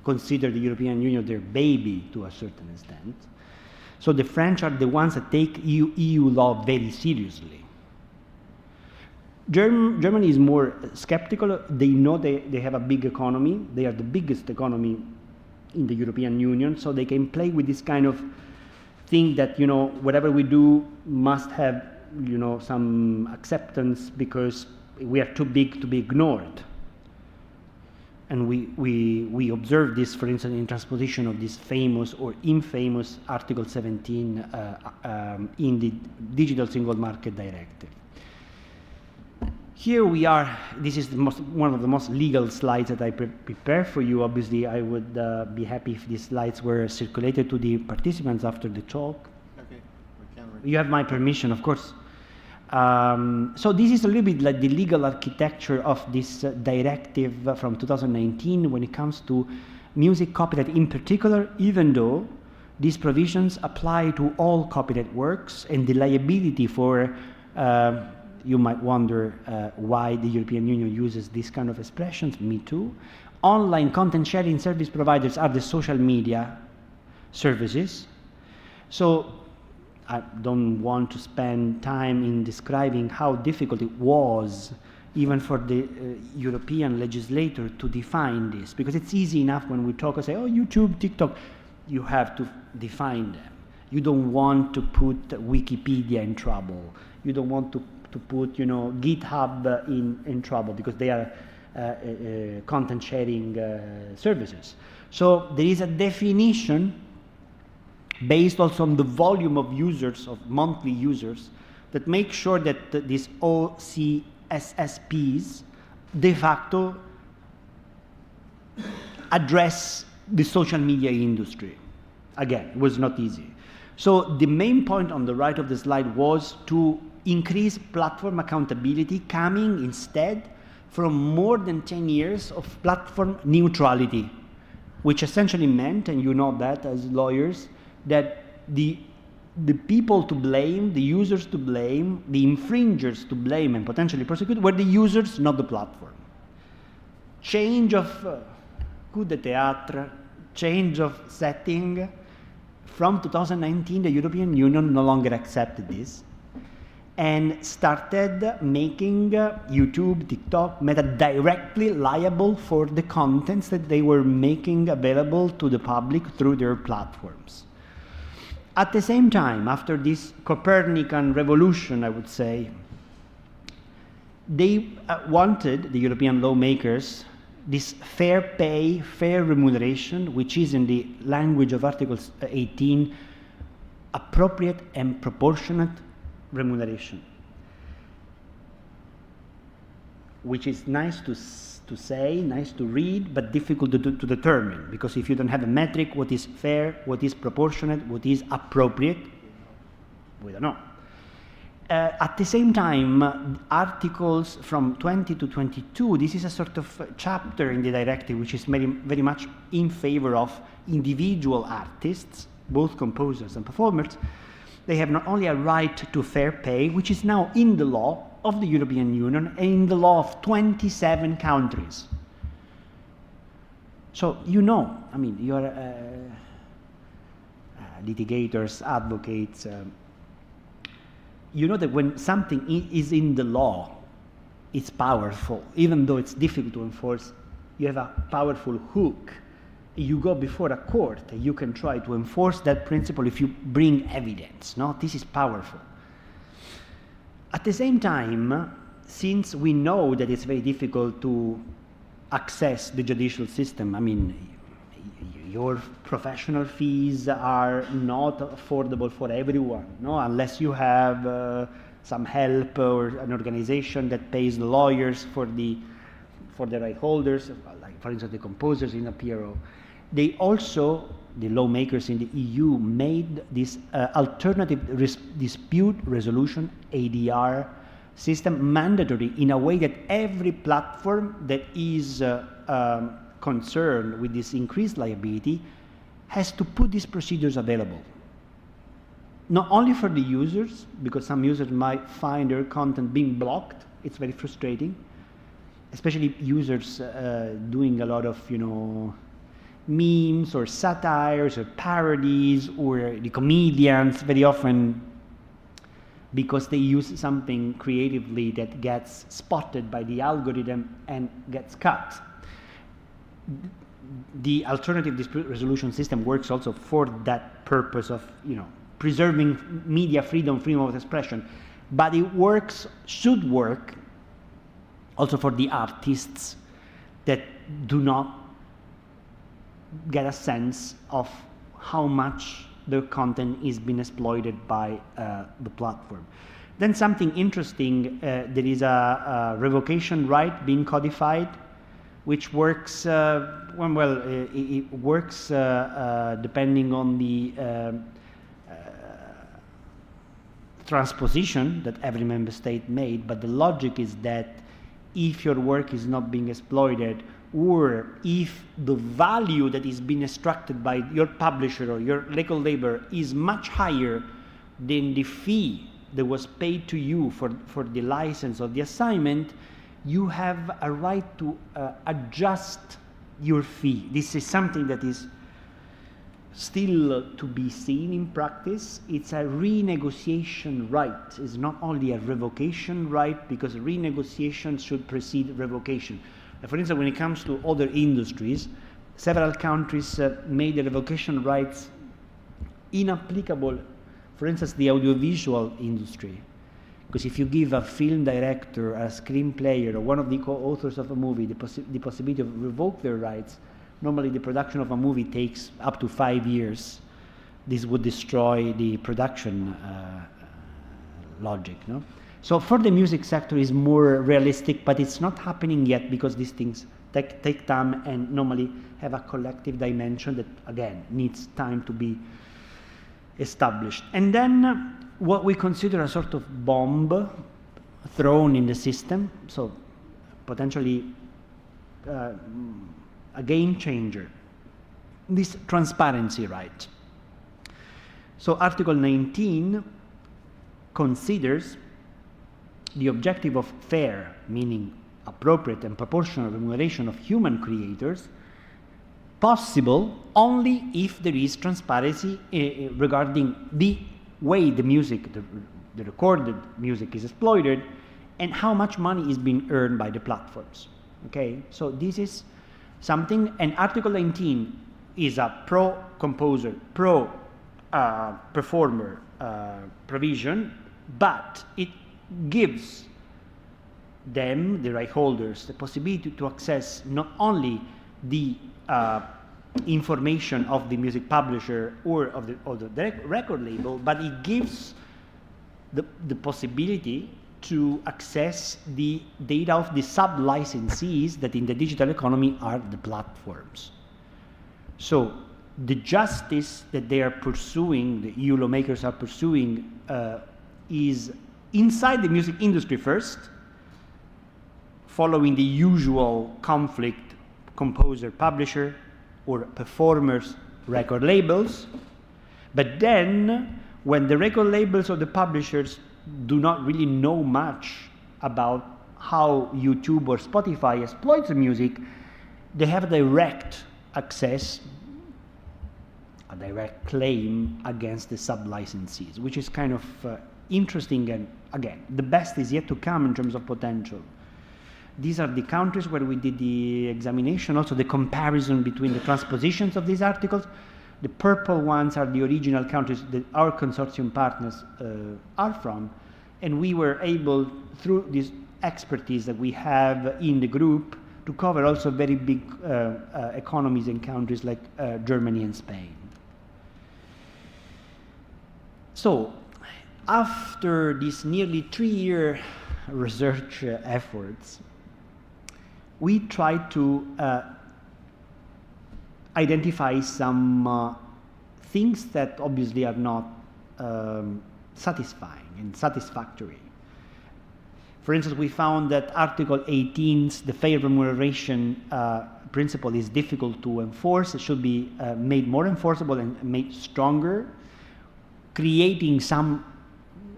consider the European Union their baby to a certain extent. So the French are the ones that take EU law very seriously. Germany is more skeptical. They know they have a big economy. They are the biggest economy in the European Union, so they can play with this kind of thing that, you know, whatever we do must have, you know, some acceptance because we are too big to be ignored. And we observe this, for instance, in transposition of this famous or infamous Article 17 in the Digital Single Market Directive. Here we are. This is one of the most legal slides that I prepare for you. Obviously, I would be happy if these slides were circulated to the participants after the talk. Okay, we can. You have my permission, of course. So this is a little bit like the legal architecture of this directive from 2019 when it comes to music copyright in particular, even though these provisions apply to all copyright works, and the liability for, you might wonder why the European Union uses this kind of expressions, me too. Online content sharing service providers are the social media services. So I don't want to spend time in describing how difficult it was even for the European legislator to define this, because it's easy enough when we talk and say, oh, YouTube, TikTok, you have to define them. You don't want to put Wikipedia in trouble. You don't want to put, you know, GitHub in trouble because they are content sharing services. So there is a definition based also on the volume of users, of monthly users, that make sure that these OCSSPs de facto address the social media industry. Again, it was not easy. So the main point on the right of the slide was to increase platform accountability, coming instead from more than 10 years of platform neutrality, which essentially meant, and you know that as lawyers, that the people to blame, the users to blame, the infringers to blame and potentially prosecute were the users, not the platform. Change of coup de théâtre, change of setting. From 2019, the European Union no longer accepted this and started making YouTube, TikTok, Meta directly liable for the contents that they were making available to the public through their platforms. At the same time, after this Copernican revolution, I would say, they wanted, the European lawmakers, this fair pay, fair remuneration, which is in the language of Article 18, appropriate and proportionate remuneration, which is nice to say, nice to read, but difficult to determine, because if you don't have a metric, what is fair, what is proportionate, what is appropriate, we don't know. At the same time, articles from 20 to 22, this is a sort of chapter in the directive which is very, very much in favor of individual artists, both composers and performers. They have not only a right to fair pay, which is now in the law of the European Union and in the law of 27 countries. So you know, I mean, you're litigators, advocates, you know that when something is in the law, it's powerful. Even though it's difficult to enforce, you have a powerful hook. You go before a court, you can try to enforce that principle if you bring evidence. No, this is powerful. At the same time, since we know that it's very difficult to access the judicial system, I mean, your professional fees are not affordable for everyone, no, unless you have some help or an organization that pays the lawyers for the right holders, like for instance the composers in a PRO. They also, the lawmakers in the EU, made this alternative dispute resolution, ADR, system mandatory in a way that every platform that is concerned with this increased liability has to put these procedures available. Not only for the users, because some users might find their content being blocked, it's very frustrating, especially users doing a lot of, you know, memes or satires or parodies, or the comedians very often, because they use something creatively that gets spotted by the algorithm and gets cut. The alternative dispute resolution system works also for that purpose of, you know, preserving media freedom, freedom of expression, but it works, should work also for the artists that do not get a sense of how much their content is being exploited by the platform. Then something interesting, there is a revocation right being codified, which works, it works depending on the transposition that every member state made, but the logic is that if your work is not being exploited, or if the value that is being extracted by your publisher or your legal labor is much higher than the fee that was paid to you for the license or the assignment, you have a right to adjust your fee. This is something that is still to be seen in practice. It's a renegotiation right. It's not only a revocation right, because renegotiation should precede revocation. For instance, when it comes to other industries, several countries made the revocation rights inapplicable. For instance, the audiovisual industry. Because if you give a film director, a screenplay, or one of the co-authors of a movie the possibility of revoke their rights, normally the production of a movie takes up to 5 years. this would destroy the production logic, no? So for the music sector is more realistic, but it's not happening yet because these things take time and normally have a collective dimension that, again, needs time to be established. And then what we consider a sort of bomb thrown in the system, so potentially a game changer, this transparency right. So Article 19 considers the objective of fair, meaning appropriate and proportional remuneration of human creators, possible only if there is transparency regarding the way the music, the recorded music is exploited, and how much money is being earned by the platforms. Okay, so this is something, and Article 19 is a pro-composer, pro-performer provision, but it gives them, the right holders, the possibility to access not only the information of the music publisher or of the record label, but it gives the possibility to access the data of the sub-licensees that in the digital economy are the platforms. So the justice that they are pursuing, the EU lawmakers are pursuing, is inside the music industry first, following the usual conflict composer-publisher or performers, record labels. But then, when the record labels or the publishers do not really know much about how YouTube or Spotify exploits the music, they have direct access, a direct claim against the sub-licensees, which is kind of interesting, and again, the best is yet to come in terms of potential. These are the countries where we did the examination, also the comparison between the transpositions of these articles. The purple ones are the original countries that our consortium partners are from, and we were able, through this expertise that we have in the group, to cover also very big economies in countries like Germany and Spain. So, after these nearly 3-year research efforts, we tried to identify some things that obviously are not satisfying and satisfactory. For instance, we found that Article 18's, the fair remuneration principle, is difficult to enforce. It should be made more enforceable and made stronger, creating some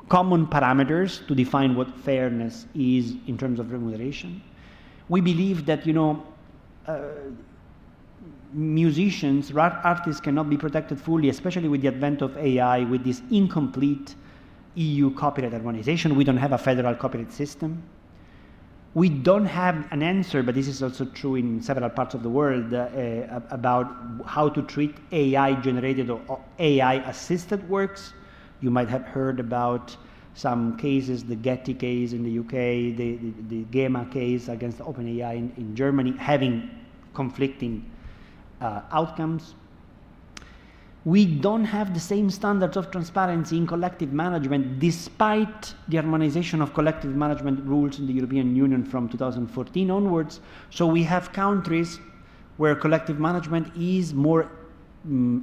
common parameters to define what fairness is in terms of remuneration. We believe that, musicians, artists cannot be protected fully, especially with the advent of AI, with this incomplete EU copyright harmonization. We don't have a federal copyright system. We don't have an answer, but this is also true in several parts of the world, about how to treat AI-generated or AI-assisted works. You might have heard about some cases, the Getty case in the UK, the GEMA case against OpenAI in Germany, having conflicting outcomes. We don't have the same standards of transparency in collective management, despite the harmonization of collective management rules in the European Union from 2014 onwards. So we have countries where collective management is more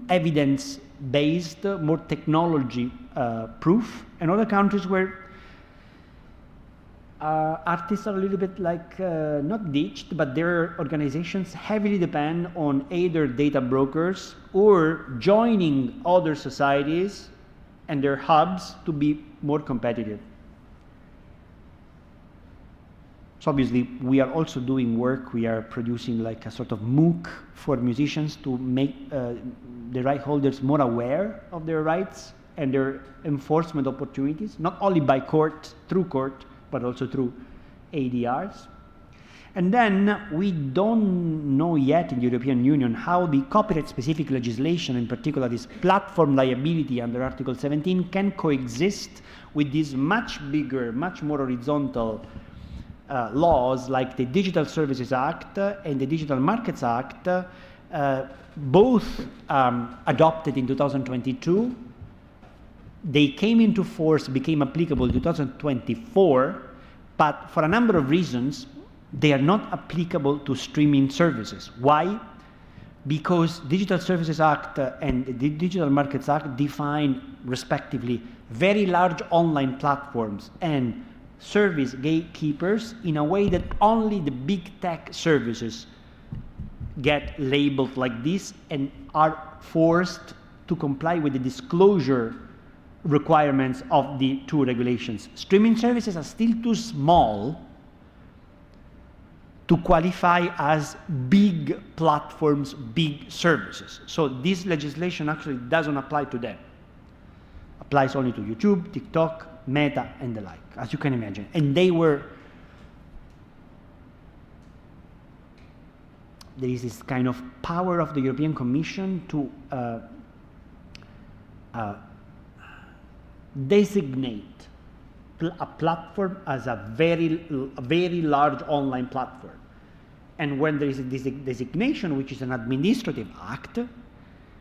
evidence-based, more technology-proof, and other countries where artists are a little bit like, not ditched, but their organizations heavily depend on either data brokers or joining other societies and their hubs to be more competitive. So obviously, we are also doing work. We are producing like a sort of MOOC for musicians to make the right holders more aware of their rights and their enforcement opportunities, not only by court, through court, but also through ADRs. And then we don't know yet in the European Union how the copyright-specific legislation, in particular this platform liability under Article 17, can coexist with these much bigger, much more horizontal laws like the Digital Services Act and the Digital Markets Act, both adopted in 2022. They came into force, became applicable in 2024, but for a number of reasons, they are not applicable to streaming services. Why? Because Digital Services Act and the Digital Markets Act define, respectively, very large online platforms and service gatekeepers in a way that only the big tech services get labeled like this and are forced to comply with the disclosure requirements of the two regulations. Streaming services are still too small to qualify as big platforms, big services. So this legislation actually doesn't apply to them. Applies only to YouTube, TikTok, Meta, and the like, as you can imagine. And they were, there is this kind of power of the European Commission to designate a platform as a very large online platform. And when there is a designation, which is an administrative act,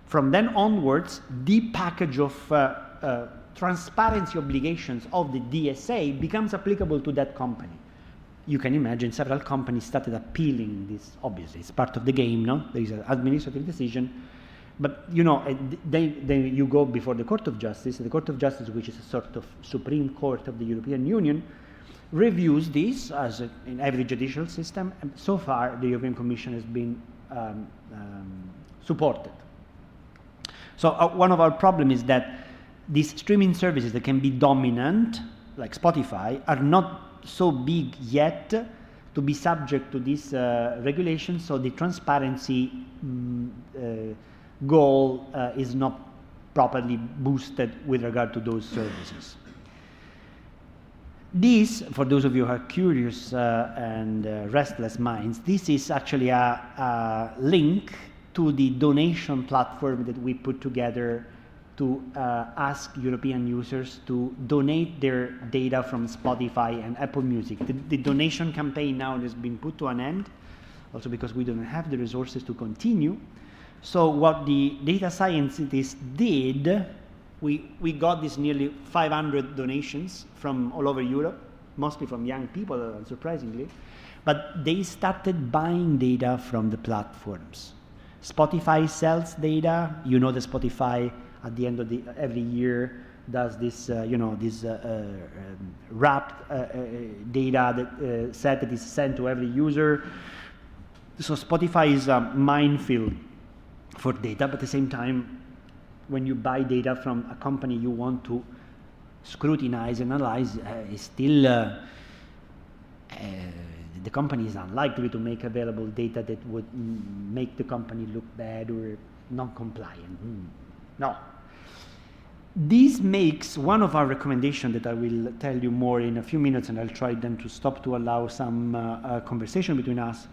from then onwards, the package of transparency obligations of the DSA becomes applicable to that company. You can imagine several companies started appealing this. Obviously, it's part of the game, no? There is an administrative decision. But, you know, then you go before the Court of Justice. The Court of Justice, which is a sort of Supreme Court of the European Union, reviews this, as in every judicial system. And so far, the European Commission has been supported. So one of our problems is that these streaming services that can be dominant, like Spotify, are not so big yet to be subject to this regulation. So the transparency goal is not properly boosted with regard to those services. This, for those of you who are curious and restless minds, this is actually a link to the donation platform that we put together to ask European users to donate their data from Spotify and Apple Music. The donation campaign now has been put to an end, also because we don't have the resources to continue. So what the data scientists did, we got these nearly 500 donations from all over Europe, mostly from young people, unsurprisingly, but they started buying data from the platforms. Spotify sells data. You know that Spotify, at the end of every year, does this, wrapped data that set that is sent to every user. So Spotify is a minefield for data, but at the same time, when you buy data from a company you want to scrutinize, analyze, the company is unlikely to make available data that would make the company look bad or non-compliant. No. This makes one of our recommendations that I will tell you more in a few minutes, and I'll try then to stop to allow some conversation between us,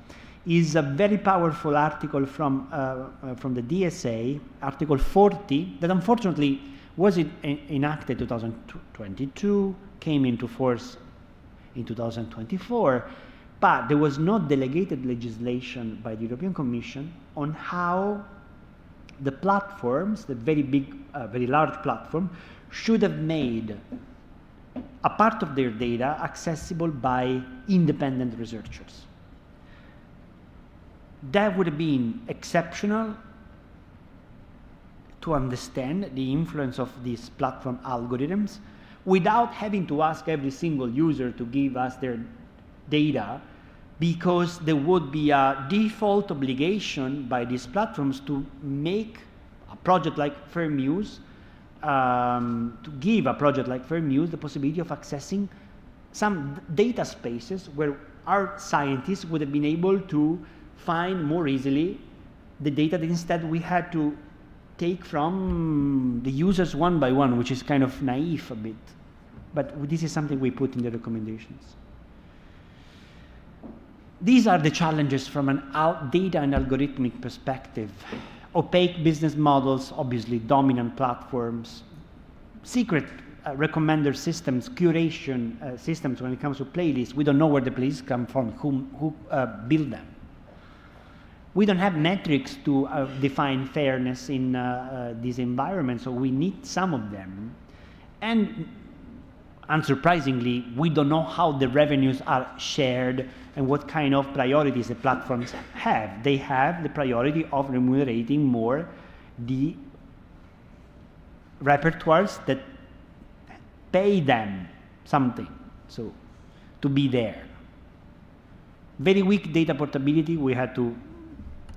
is a very powerful article from the DSA, Article 40, that unfortunately was enacted 2022, came into force in 2024, but there was no delegated legislation by the European Commission on how the platforms, the very big, very large platform, should have made a part of their data accessible by independent researchers. That would have been exceptional to understand the influence of these platform algorithms without having to ask every single user to give us their data, because there would be a default obligation by these platforms to make a project like Fair Muse, to give a project like Fair Muse the possibility of accessing some data spaces where our scientists would have been able to find more easily the data that instead we had to take from the users one by one, which is kind of naive a bit. But this is something we put in the recommendations. These are the challenges from an data and algorithmic perspective. Opaque business models, obviously dominant platforms, secret recommender systems, curation systems when it comes to playlists. We don't know where the playlists come from, who build them. We don't have metrics to define fairness in this environment, so we need some of them. And unsurprisingly, we don't know how the revenues are shared and what kind of priorities the platforms have. They have the priority of remunerating more the repertoires that pay them something, so to be there. Very weak data portability, we had to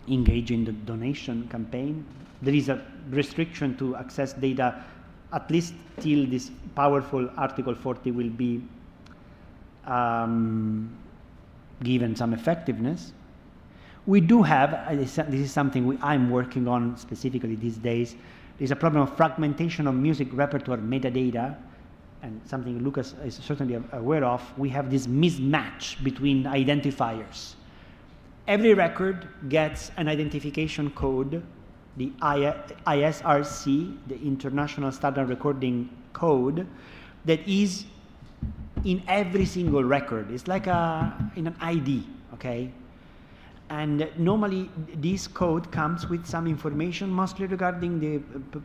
engage in the donation campaign. There is a restriction to access data at least till this powerful Article 40 will be given some effectiveness. We do have, this is something I'm working on specifically these days, there's a problem of fragmentation of music repertoire metadata, and something Lucas is certainly aware of. We have this mismatch between identifiers. Every record gets an identification code, the ISRC, the International Standard Recording Code, that is in every single record. It's like in an ID, okay? And normally this code comes with some information, mostly regarding the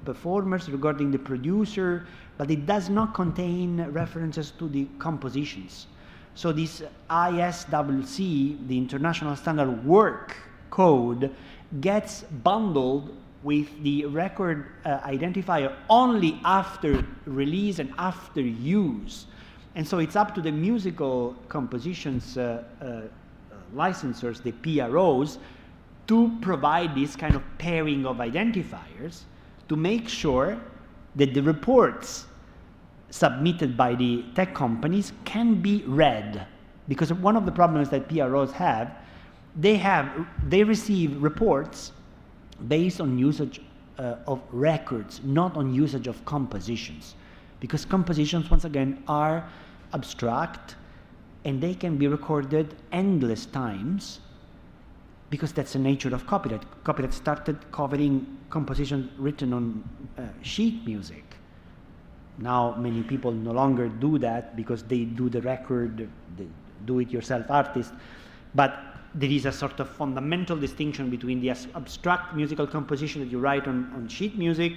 performers, regarding the producer, but it does not contain references to the compositions. So this ISCC, the International Standard Work Code, gets bundled with the record identifier only after release and after use. And so it's up to the musical compositions licensors, the PROs, to provide this kind of pairing of identifiers to make sure that the reports submitted by the tech companies can be read. Because one of the problems that PROs have, they receive reports based on usage of records, not on usage of compositions. Because compositions, once again, are abstract, and they can be recorded endless times, because that's the nature of copyright. Copyright started covering compositions written on sheet music. Now many people no longer do that because they do the record, the do-it-yourself artist, but there is a sort of fundamental distinction between the abstract musical composition that you write on sheet music,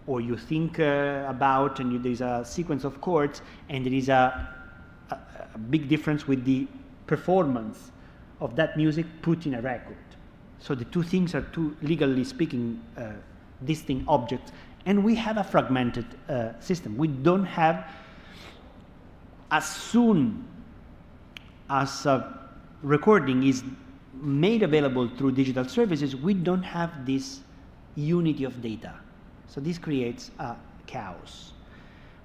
or you think about, and there's a sequence of chords, and there is a big difference with the performance of that music put in a record. So the two things are two, legally speaking, distinct objects, and we have a fragmented system. We don't have, as soon as a recording is made available through digital services, we don't have this unity of data. So this creates a chaos.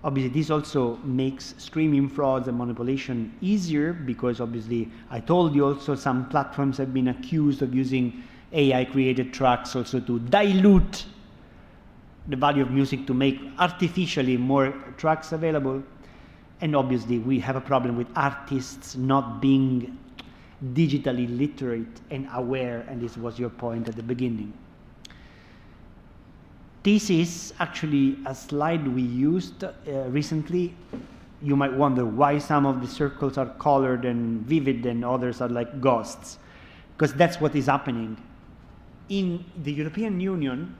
Obviously, this also makes streaming frauds and manipulation easier, because obviously, I told you also some platforms have been accused of using AI-created tracks also to dilute the value of music to make artificially more tracks available. And obviously, we have a problem with artists not being digitally literate and aware, and this was your point at the beginning. This is actually a slide we used recently. You might wonder why some of the circles are colored and vivid and others are like ghosts, because that's what is happening. In the European Union,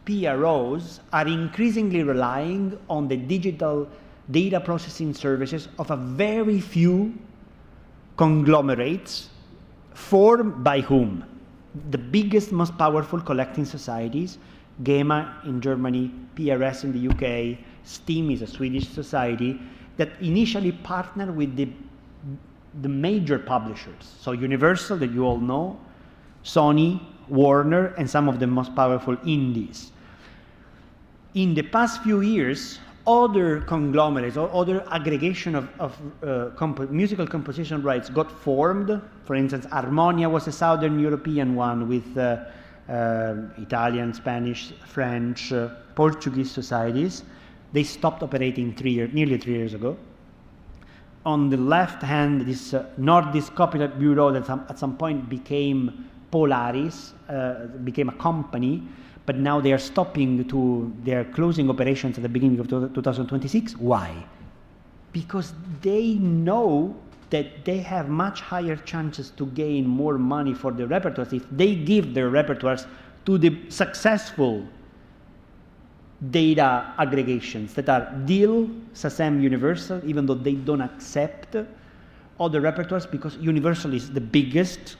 PROs are increasingly relying on the digital data processing services of a very few conglomerates, formed by whom? The biggest, most powerful collecting societies, GEMA in Germany, PRS in the UK, STEAM is a Swedish society, that initially partnered with the major publishers. So Universal, that you all know, Sony, Warner, and some of the most powerful indies. In the past few years, other conglomerates or other aggregation of musical composition rights got formed. For instance, Harmonia was a Southern European one with Italian, Spanish, French, Portuguese societies. They stopped operating nearly 3 years ago. On the left hand, this Nordisk Copyright Bureau that at some point became Polaris, became a company, but now they are they're closing operations at the beginning of 2026. Why? Because they know that they have much higher chances to gain more money for their repertoires if they give their repertoires to the successful data aggregations that are DIL, SACEM, Universal, even though they don't accept all the repertoires because Universal is the biggest.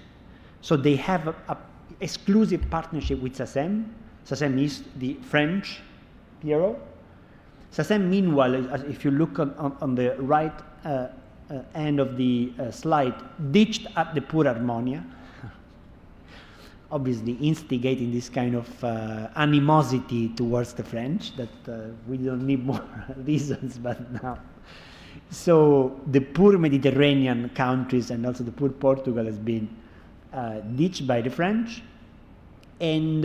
So they have a exclusive partnership with SACEM. SACEM is the French bureau. SACEM, meanwhile, if you look on the right end of the slide, ditched at the Pura Harmonia, obviously instigating this kind of animosity towards the French that we don't need more reasons, but now. So the poor Mediterranean countries and also the poor Portugal has been ditched by the French. And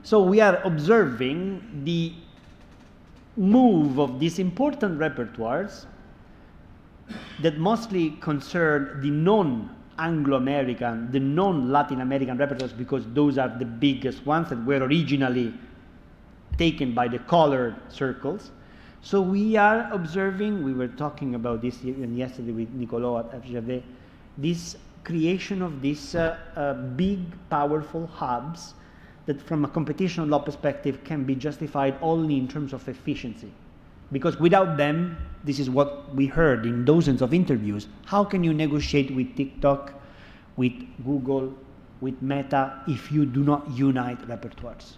so we are observing the move of these important repertoires that mostly concern the non-Anglo-American, the non-Latin American repertoires, because those are the biggest ones that were originally taken by the colored circles. So we are observing, we were talking about this even yesterday with Nicolò at FGV, this creation of these big, powerful hubs that from a competition law perspective can be justified only in terms of efficiency. Because without them, this is what we heard in dozens of interviews, how can you negotiate with TikTok, with Google, with Meta, if you do not unite repertoires?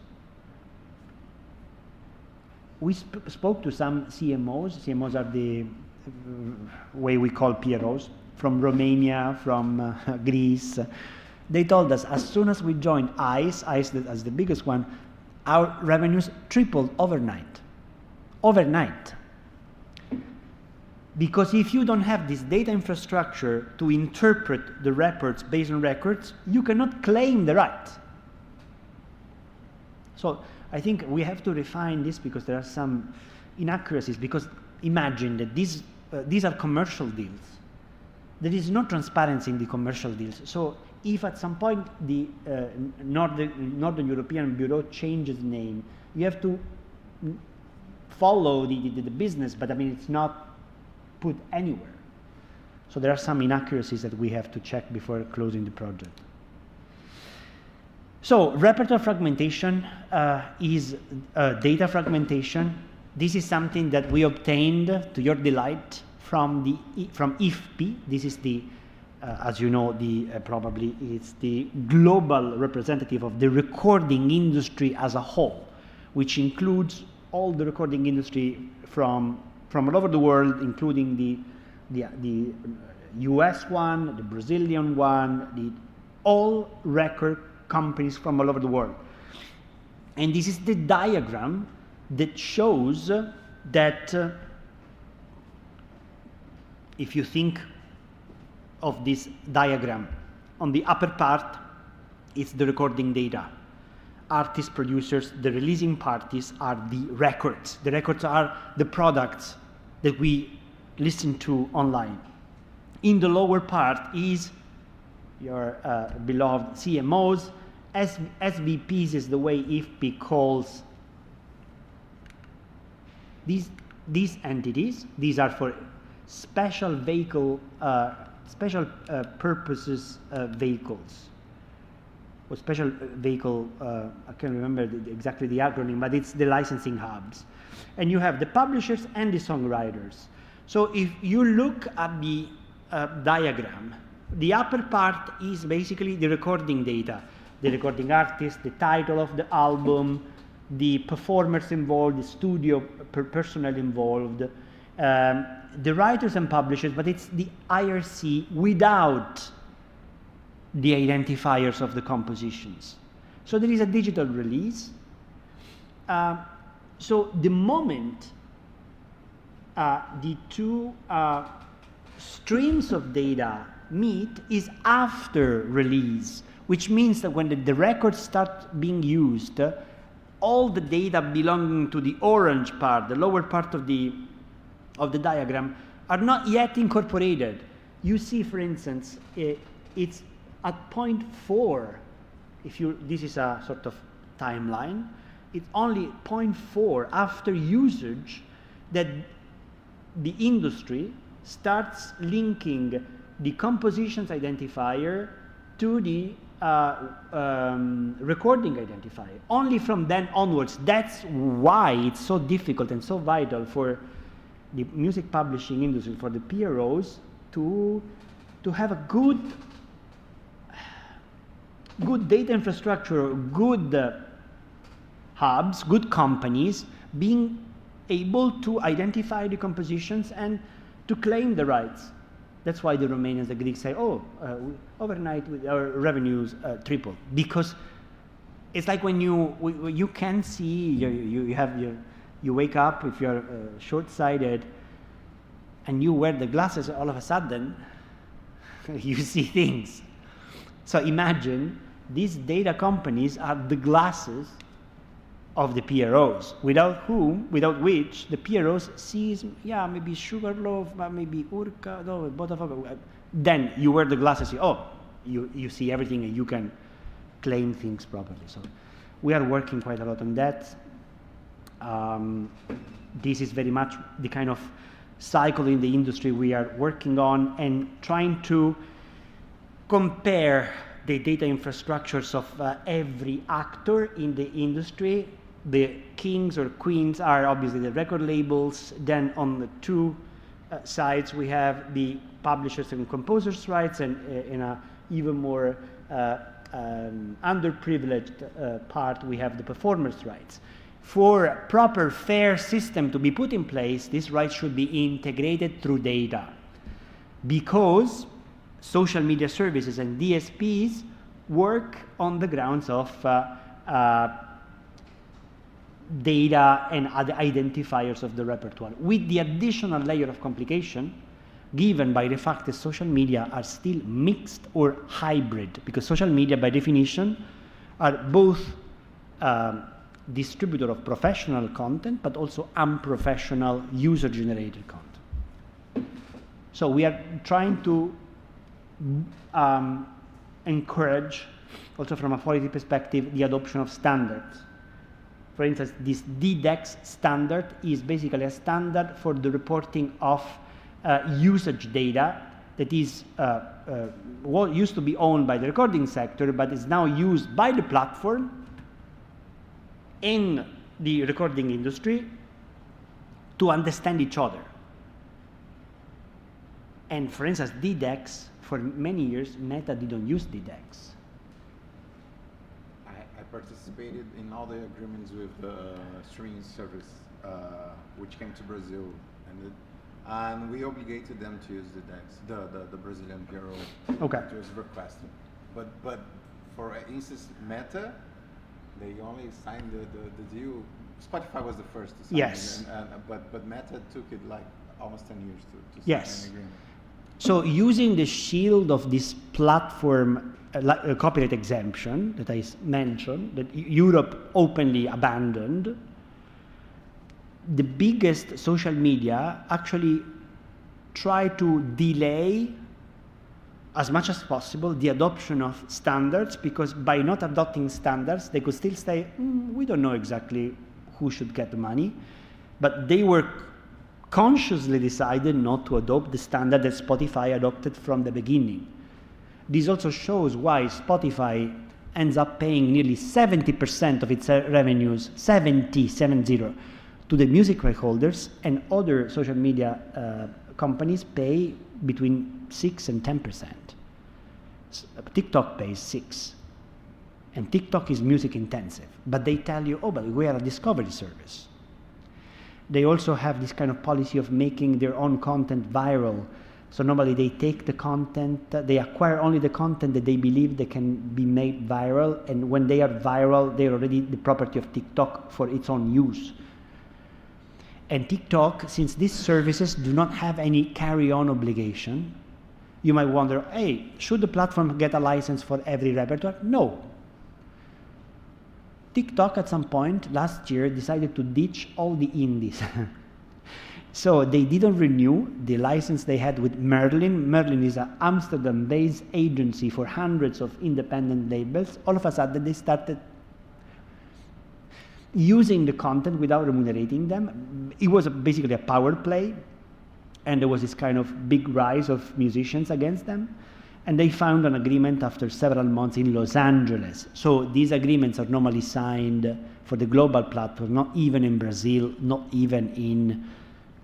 We spoke to some CMOs. CMOs are the way we call PROs, from Romania, from Greece. They told us as soon as we joined ICE as the biggest one, our revenues tripled overnight. Overnight. Because if you don't have this data infrastructure to interpret the reports based on records, you cannot claim the right. So I think we have to refine this because there are some inaccuracies, because imagine that these are commercial deals. There is no transparency in the commercial deals. So if at some point the Northern European Bureau changes name, you have to follow the business, but I mean, it's not put anywhere. So there are some inaccuracies that we have to check before closing the project. So repertoire fragmentation is data fragmentation. This is something that we obtained, to your delight, from IFPI. This is the, as you know, probably it's the global representative of the recording industry as a whole, which includes all the recording industry from all over the world, including the US one, the Brazilian one, all record companies from all over the world. And this is the diagram that shows that if you think of this diagram, on the upper part, it's the recording data. Artists, producers, the releasing parties are the records. The records are the products that we listen to online. In the lower part is your beloved CMOs. SVPs is the way IFPI calls these entities. These are for special vehicle, special purposes vehicles. Or special vehicle, I can't remember exactly the acronym, but it's the licensing hubs. And you have the publishers and the songwriters. So if you look at the diagram, the upper part is basically the recording data, the recording artist, the title of the album, the performers involved, the studio personnel involved, the writers and publishers, but it's the IRC without the identifiers of the compositions. So there is a digital release. So the moment the two streams of data meet is after release, which means that when the records start being used, all the data belonging to the orange part, the lower part of the diagram, are not yet incorporated. You see, for instance, it's at 0.4, this is a sort of timeline, it's only 0.4 after usage that the industry starts linking the compositions identifier to the recording identifier. Only from then onwards. That's why it's so difficult and so vital for the music publishing industry, for the PROs, to have a good data infrastructure, good hubs, good companies being able to identify the compositions and to claim the rights. That's why the Romanians, the Greeks say, oh, overnight our revenues tripled. Because it's like when you can see, you wake up, if you're short-sighted, and you wear the glasses, all of a sudden, you see things. So imagine these data companies are the glasses of the PROs, without which the PROs sees, yeah, maybe Sugarloaf, maybe Urca, no, Botafogo. Then you wear the glasses, you see everything and you can claim things properly. So we are working quite a lot on that. This is very much the kind of cycle in the industry we are working on and trying to compare the data infrastructures of every actor in the industry. The kings or queens are obviously the record labels. Then on the two sides we have the publishers and composers' rights, and in a even more underprivileged part we have the performers' rights. For a proper fair system to be put in place, these rights should be integrated through data, because social media services and DSPs work on the grounds of data and other identifiers of the repertoire, with the additional layer of complication given by the fact that social media are still mixed or hybrid, because social media by definition are both distributor of professional content but also unprofessional user-generated content. So we are trying to encourage, also from a quality perspective, the adoption of standards. For instance, this DDEX standard is basically a standard for the reporting of usage data that is what used to be owned by the recording sector, but is now used by the platform in the recording industry to understand each other. And for instance, DDEX, for many years, Meta didn't use DDEX. I participated in all the agreements with the streaming service, which came to Brazil, and we obligated them to use DDEX, the Brazilian Bureau. Okay. It was requested. But for instance, Meta, they only signed the deal. Spotify was the first to sign. Yes. But Meta took it like almost 10 years to sign yes. an agreement. So using the shield of this platform copyright exemption that I mentioned, that Europe openly abandoned, the biggest social media actually try to delay as much as possible the adoption of standards, because by not adopting standards, they could still say, we don't know exactly who should get the money, but they were consciously decided not to adopt the standard that Spotify adopted from the beginning. This also shows why Spotify ends up paying nearly 70% of its revenues, 70, to the music right holders, and other social media companies pay between 6 and 10%. TikTok pays 6%. And TikTok is music intensive. But they tell you, but we are a discovery service. They also have this kind of policy of making their own content viral. So normally they take the content, they acquire only the content that they believe they can be made viral, and when they are viral, they're already the property of TikTok for its own use. And TikTok, since these services do not have any carry-on obligation, you might wonder, hey, should the platform get a license for every repertoire? No. TikTok at some point last year decided to ditch all the indies. So they didn't renew the license they had with Merlin. Merlin is an Amsterdam-based agency for hundreds of independent labels. All of a sudden they started using the content without remunerating them. It was basically a power play. and there was this kind of big rise of musicians against them. And they found an agreement after several months in Los Angeles. So these agreements are normally signed for the global platform, not even in Brazil, not even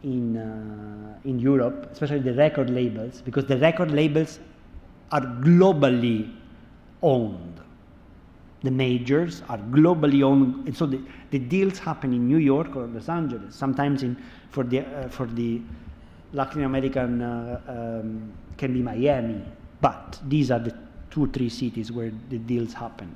in Europe, especially the record labels, because the record labels are globally owned. The majors are globally owned, and so the deals happen in New York or Los Angeles. Sometimes for the Latin American can be Miami, but these are the 2 or 3 cities where the deals happen.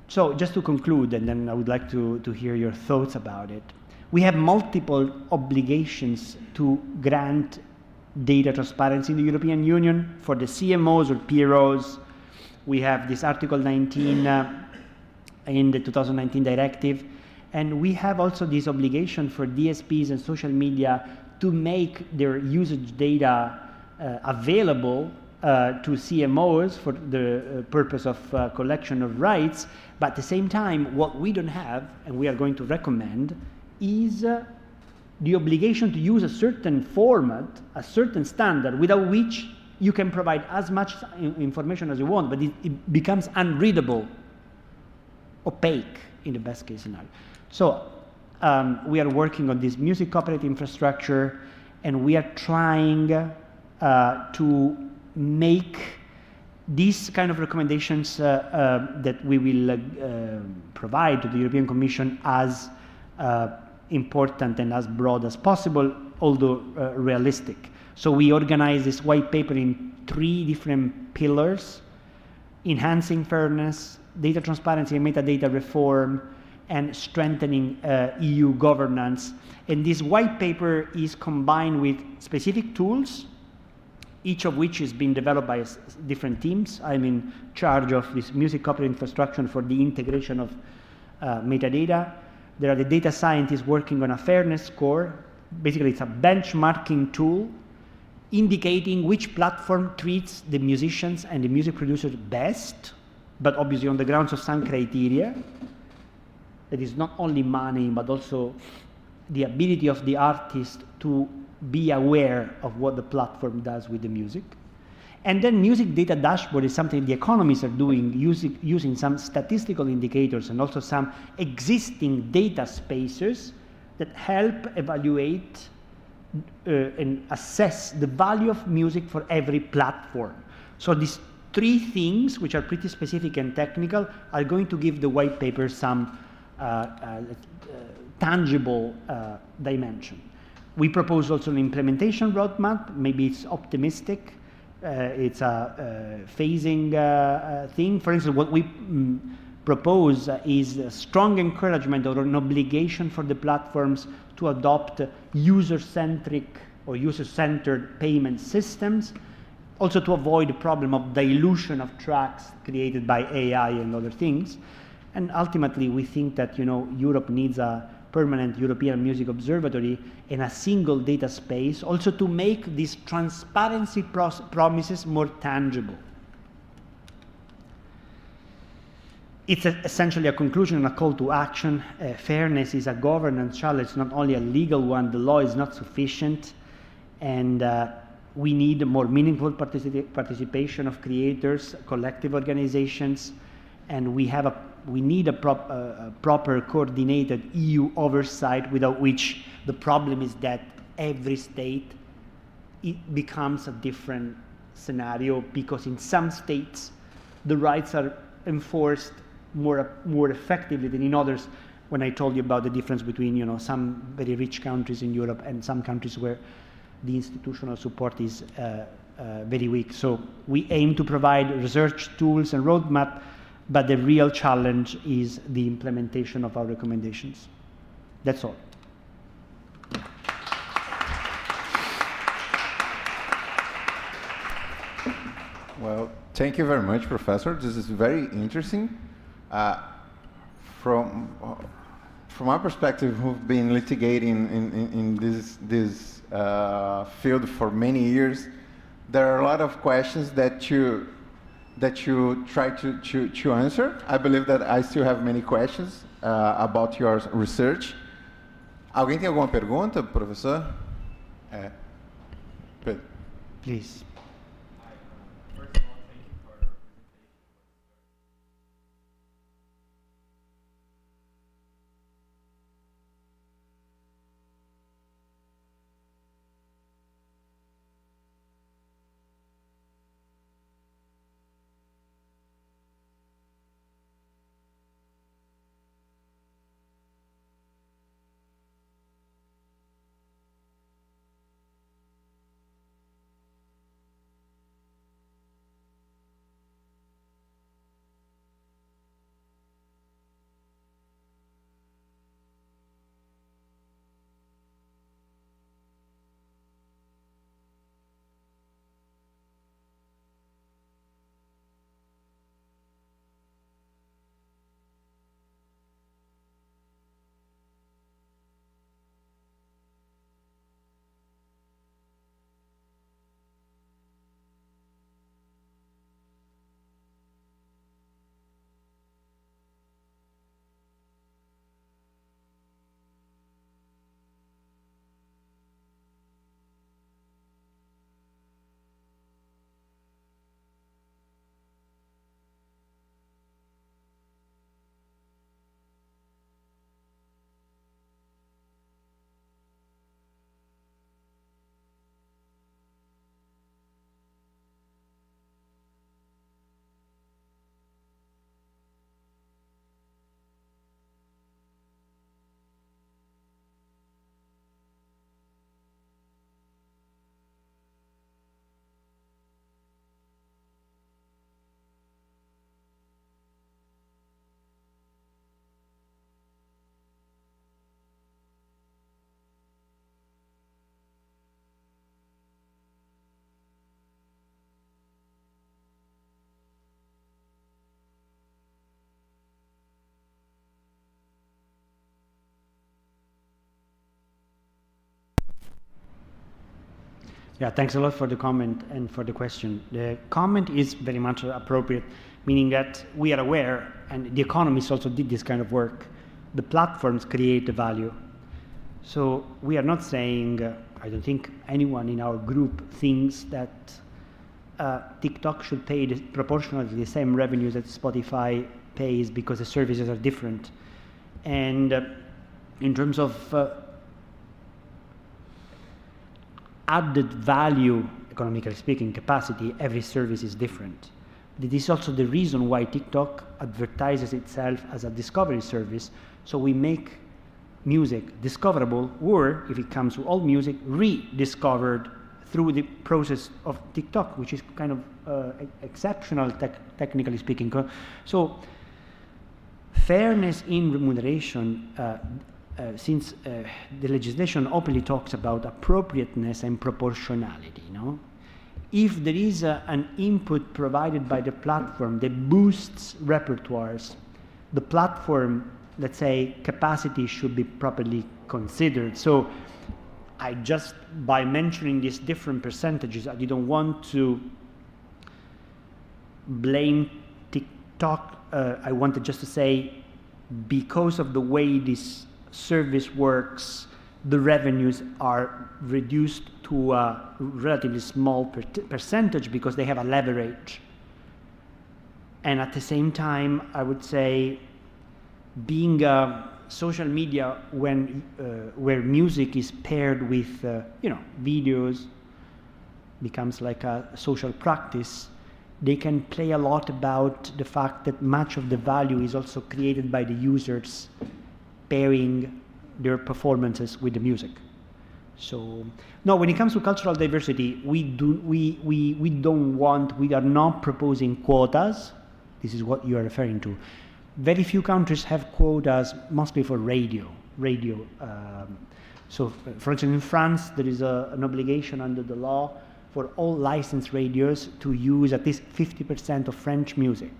So just to conclude, and then I would like to hear your thoughts about it. We have multiple obligations to grant data transparency in the European Union. For the CMOs or PROs, we have this Article 19 in the 2019 directive, and we have also this obligation for DSPs and social media to make their usage data available to CMOs for the purpose of collection of rights. But at the same time, what we don't have, and we are going to recommend, is the obligation to use a certain format, a certain standard, without which you can provide as much information as you want, but it becomes unreadable, opaque in the best case scenario. So we are working on this music copyright infrastructure, and we are trying to make these kind of recommendations that we will provide to the European Commission as important and as broad as possible, although realistic. So we organize this white paper in 3 different pillars: enhancing fairness, data transparency and metadata reform, and strengthening EU governance. And this white paper is combined with specific tools, each of which is being developed by different teams. I'm in charge of this music copyright infrastructure for the integration of metadata. There are the data scientists working on a fairness score. Basically, it's a benchmarking tool indicating which platform treats the musicians and the music producers best, but obviously on the grounds of some criteria. That is not only money, but also the ability of the artist to be aware of what the platform does with the music. And then music data dashboard is something the economists are doing using some statistical indicators and also some existing data spaces that help evaluate and assess the value of music for every platform. So these 3 things, which are pretty specific and technical, are going to give the white paper some tangible dimension. We propose also an implementation roadmap. Maybe it's optimistic. It's a phasing thing. For instance, what we propose is a strong encouragement or an obligation for the platforms to adopt user-centric or user-centered payment systems, also to avoid the problem of dilution of tracks created by AI and other things. And ultimately, we think that Europe needs a permanent European Music Observatory and a single data space, also to make these transparency promises more tangible. It's essentially a conclusion and a call to action. Fairness is a governance challenge, not only a legal one. The law is not sufficient, and we need more meaningful participation of creators, collective organizations, and we need a proper coordinated EU oversight, without which the problem is that every state, it becomes a different scenario, because in some states the rights are enforced more effectively than in others. When I told you about the difference between some very rich countries in Europe and some countries where the institutional support is very weak. So we aim to provide research tools and roadmap, but the real challenge is the implementation of our recommendations. That's all. Well, thank you very much, Professor. This is very interesting. From our perspective, who've been litigating in this field for many years, there are a lot of questions that you try to answer. I believe that I still have many questions about your research. Alguém tem alguma pergunta, professor? Pedro. Please. Yeah, thanks a lot for the comment and for the question. The comment is very much appropriate, meaning that we are aware, and the economists also did this kind of work, the platforms create the value. So we are not saying, I don't think anyone in our group thinks that TikTok should pay proportionally the same revenues that Spotify pays because the services are different. And in terms of added value, economically speaking, capacity, every service is different. This is also the reason why TikTok advertises itself as a discovery service, so we make music discoverable, or if it comes to old music, rediscovered through the process of TikTok, which is kind of exceptional, technically speaking. So fairness in remuneration, since the legislation openly talks about appropriateness and proportionality, no? If there is an input provided by the platform that boosts repertoires, the platform, let's say, capacity should be properly considered. So I just, by mentioning these different percentages, I didn't want to blame TikTok. I wanted just to say, because of the way this service works, the revenues are reduced to a relatively small percentage because they have a leverage. And at the same time, I would say, being social media when where music is paired with videos, becomes like a social practice, they can play a lot about the fact that much of the value is also created by the users pairing their performances with the music. So no, when it comes to cultural diversity, we are not proposing quotas. This is what you are referring to. Very few countries have quotas, mostly for radio. So for instance, in France, there is an obligation under the law for all licensed radios to use at least 50% of French music.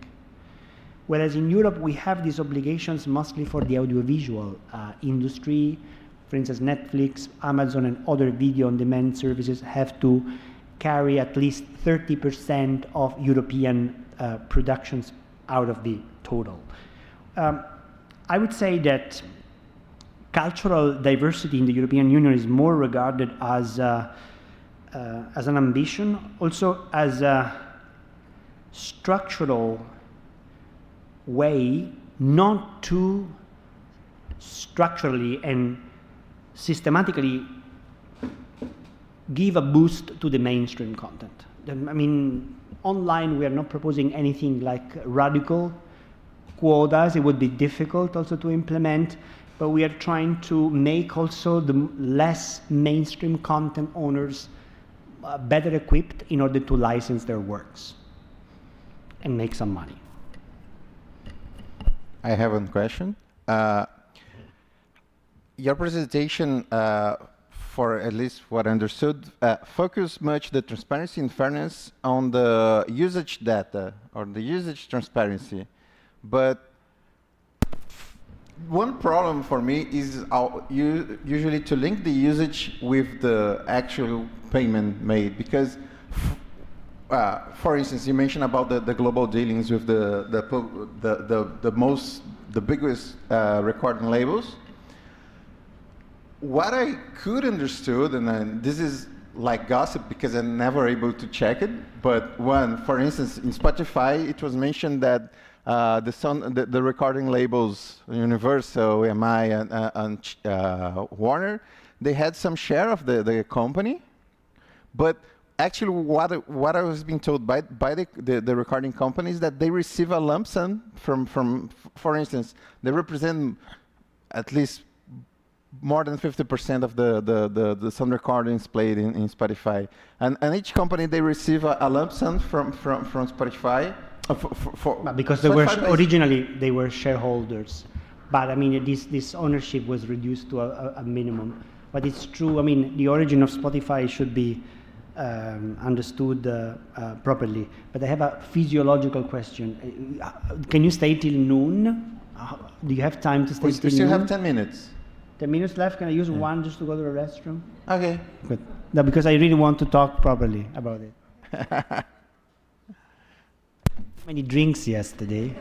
Whereas in Europe, we have these obligations mostly for the audiovisual industry. For instance, Netflix, Amazon, and other video-on-demand services have to carry at least 30% of European productions out of the total. I would say that cultural diversity in the European Union is more regarded as an ambition, also as a structural way not to structurally and systematically give a boost to the mainstream content. I mean, online we are not proposing anything like radical quotas. It would be difficult also to implement, but we are trying to make also the less mainstream content owners better equipped in order to license their works and make some money. I have one question. Your presentation, for at least what I understood, focused much the transparency and fairness on the usage data or the usage transparency. But one problem for me is usually to link the usage with the actual payment made, because for instance, you mentioned about the global dealings with the biggest recording labels. What I could understood, and this is like gossip because I'm never able to check it, but for instance, in Spotify, it was mentioned that the recording labels, Universal, EMI, and Warner, they had some share of the company, but actually what I was being told by the recording companies that they receive a lump sum from, for instance, they represent at least more than 50% of the sound recordings played in Spotify, and each company they receive a lump sum from Spotify. Because they were originally they were shareholders, but I mean this ownership was reduced to a minimum. But it's true. I mean the origin of Spotify should be understood properly. But I have a physiological question. Can you stay till noon? Do you have time to stay till noon? We still have 10 minutes. 10 minutes left. Can I use one just to go to the restroom? Okay. Good. No, because I really want to talk properly about it. Many drinks yesterday.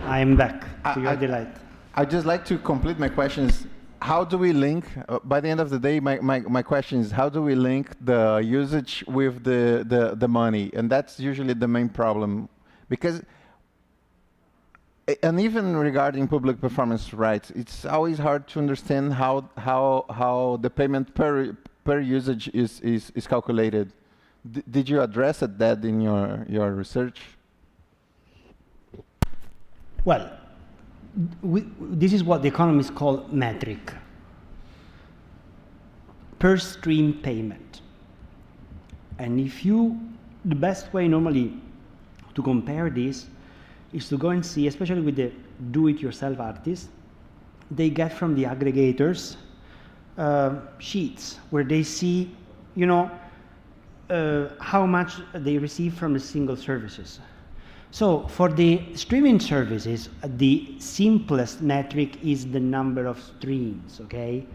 I am back to your delight. I'd just like to complete my questions. How do we link, by the end of the day, my question is, how do we link the usage with the money? And that's usually the main problem. Because, and even regarding public performance rights, it's always hard to understand how the payment per usage is calculated. Did you address that in your research? Well, this is what the economists call metric, per stream payment. And the best way normally to compare this is to go and see, especially with the do-it-yourself artists, they get from the aggregators sheets where they see, how much they receive from the single services. So for the streaming services, the simplest metric is the number of streams, okay?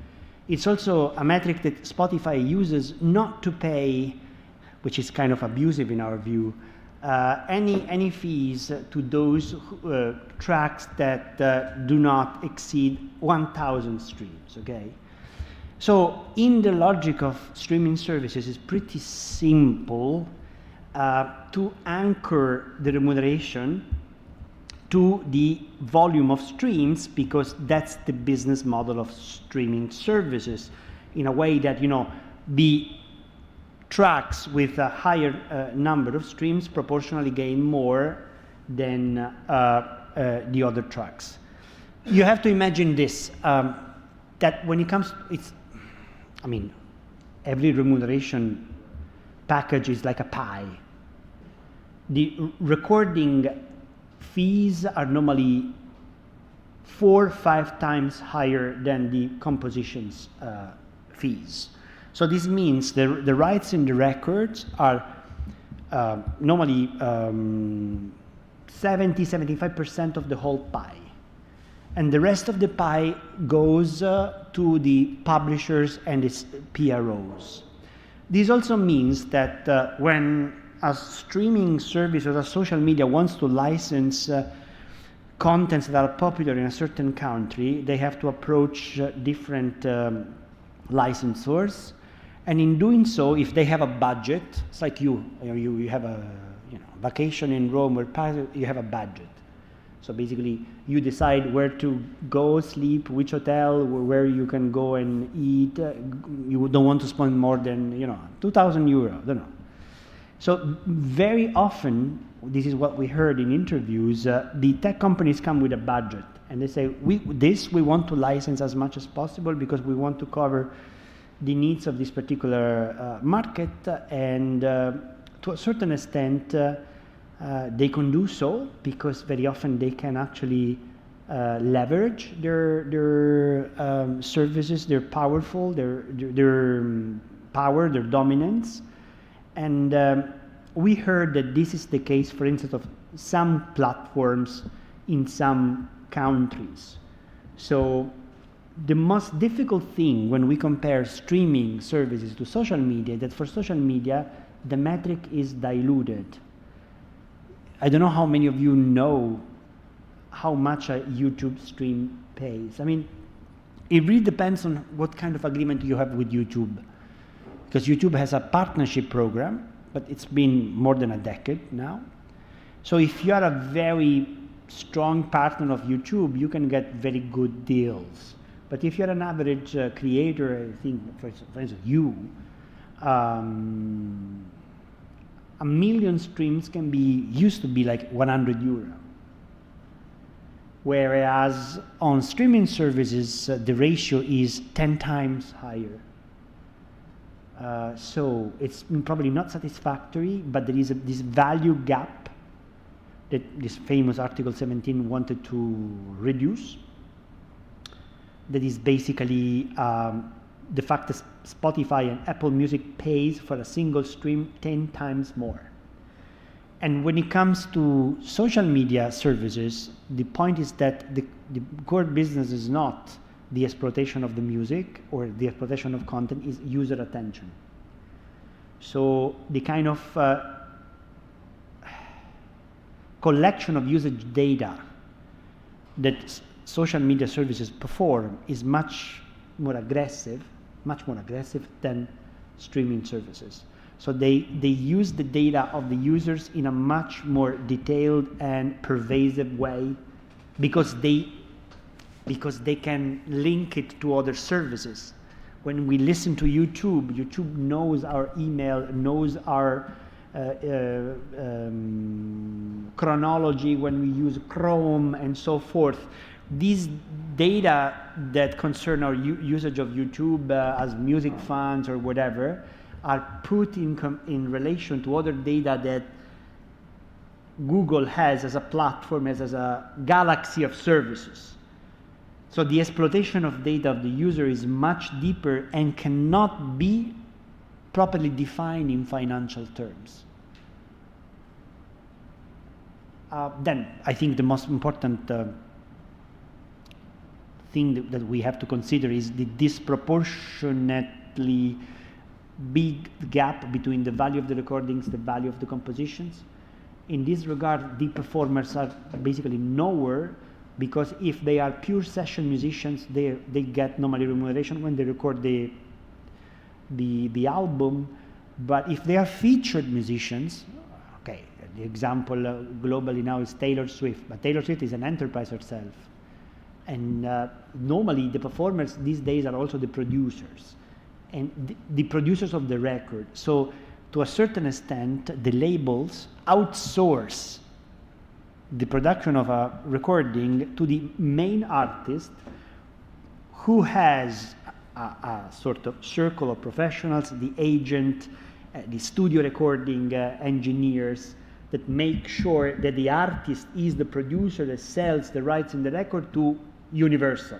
It's also a metric that Spotify uses not to pay, which is kind of abusive in our view, any fees to those tracks that do not exceed 1,000 streams, okay? So in the logic of streaming services, it's pretty simple to anchor the remuneration to the volume of streams, because that's the business model of streaming services, in a way that, the tracks with a higher number of streams proportionally gain more than the other tracks. You have to imagine this, that when it comes, every remuneration package is like a pie. The recording fees are normally 4 or 5 times higher than the compositions fees. So this means the rights in the records are normally 70-75% of the whole pie. And the rest of the pie goes to the publishers and its PROs. This also means that when a streaming service or a social media wants to license contents that are popular in a certain country, they have to approach different licensors. And in doing so, if they have a budget, it's like you have a vacation in Rome or Paris, you have a budget. So basically, you decide where to go, sleep, which hotel, where you can go and eat. You don't want to spend more than 2,000 euro. I don't know. So very often, this is what we heard in interviews. The tech companies come with a budget, and they say, we want to license as much as possible because we want to cover the needs of this particular market, and to a certain extent, they can do so because very often they can actually leverage their services. They're powerful, their power, their dominance. And we heard that this is the case, for instance, of some platforms in some countries. So the most difficult thing when we compare streaming services to social media, that for social media, the metric is diluted. I don't know how many of you know how much a YouTube stream pays. It really depends on what kind of agreement you have with YouTube. Because YouTube has a partnership program, but it's been more than a decade now. So if you are a very strong partner of YouTube, you can get very good deals. But if you're an average creator, I think, for instance, a million streams used to be like 100 euro. Whereas on streaming services, the ratio is 10 times higher. So it's probably not satisfactory, but there is this value gap that this famous Article 17 wanted to reduce. That is basically the fact that Spotify and Apple Music pays for a single stream 10 times more. And when it comes to social media services, the point is that the core business is not the exploitation of the music or the exploitation of content, is user attention. So the kind of collection of usage data that social media services perform is much more aggressive than streaming services. So they use the data of the users in a much more detailed and pervasive way because they can link it to other services. When we listen to YouTube, YouTube knows our email, knows our chronology when we use Chrome and so forth. These data that concern our usage of YouTube as music fans or whatever are put in relation to other data that Google has as a platform, as a galaxy of services. So the exploitation of data of the user is much deeper and cannot be properly defined in financial terms. Then I think the most important thing that we have to consider is the disproportionately big gap between the value of the recordings, the value of the compositions. In this regard, the performers are basically nowhere, because if they are pure session musicians, they get normally remuneration when they record the album. But if they are featured musicians, okay, the example globally now is Taylor Swift, but Taylor Swift is an enterprise herself. And normally the performers these days are also the producers, and the producers of the record. So to a certain extent, the labels outsource the production of a recording to the main artist, who has a sort of circle of professionals, the agent, the studio recording engineers, that make sure that the artist is the producer that sells the rights in the record to Universal.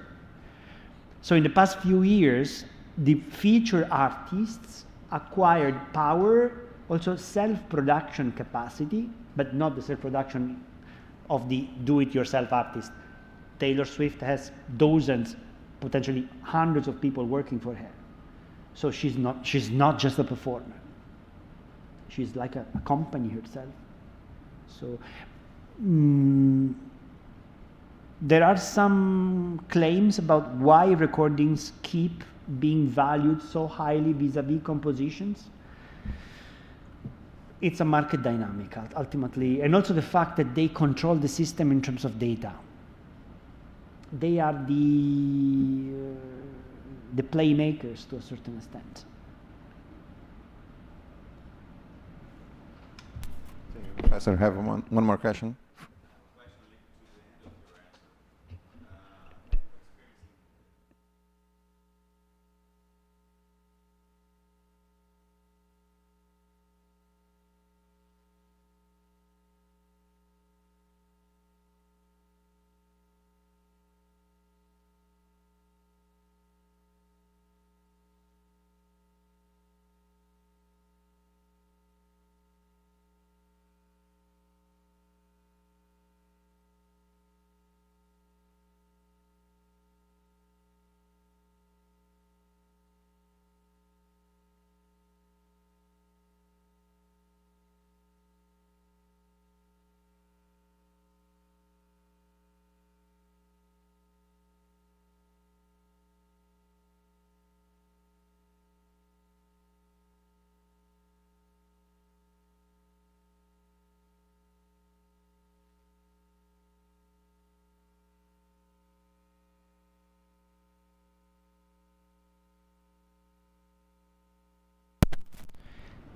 So in the past few years, the featured artists acquired power, also self-production capacity, but not the self-production of the do-it-yourself artist. Taylor Swift has dozens, potentially hundreds of people working for her. So she's not just a performer. She's like a company herself. So there are some claims about why recordings keep being valued so highly vis-a-vis compositions. It's a market dynamic ultimately, and also the fact that they control the system in terms of data. They are the playmakers to a certain extent. Professor, have one more question.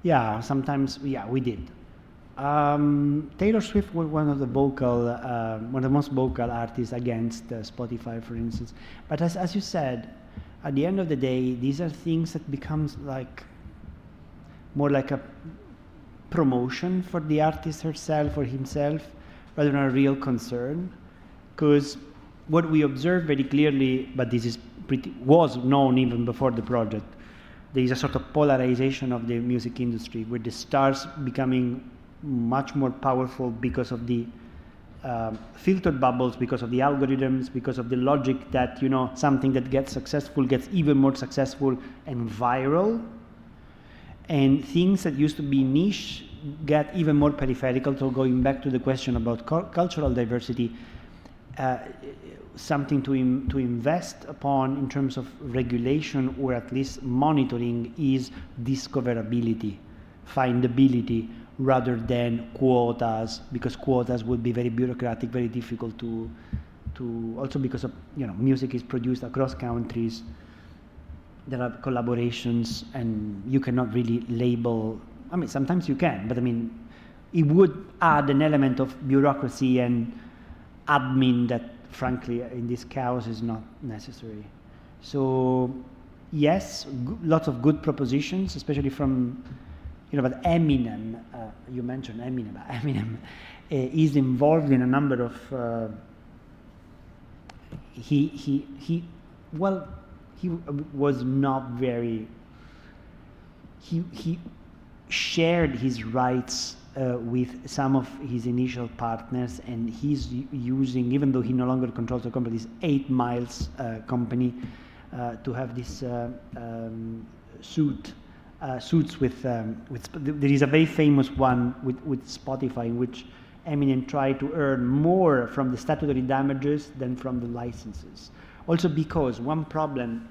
Yeah, sometimes, yeah, we did. Taylor Swift was one of the most vocal artists against Spotify, for instance. But as you said, at the end of the day, these are things that becomes like more like a promotion for the artist herself or himself, rather than a real concern. Because what we observe very clearly, but this is was known even before the project, there is a sort of polarization of the music industry, where the stars becoming much more powerful because of the filtered bubbles, because of the algorithms, because of the logic that, you know, something that gets successful gets even more successful and viral, and things that used to be niche get even more peripheral. So going back to the question about cultural diversity, something to invest upon in terms of regulation, or at least monitoring, is discoverability, findability, rather than quotas, because quotas would be very bureaucratic, very difficult to also because of, you know, music is produced across countries. There are collaborations, and you cannot really label. I mean, sometimes you can, but I mean, it would add an element of bureaucracy and admin that, frankly, in this chaos is not necessary. So yes, lots of good propositions, especially from, you know, but Eminem, you mentioned Eminem, but Eminem is involved in a number of he was not very, he shared his rights with some of his initial partners, and he's using, even though he no longer controls the company, this 8 Miles company, to have this suits with there is a very famous one with Spotify in which Eminem tried to earn more from the statutory damages than from the licenses. Also because one problem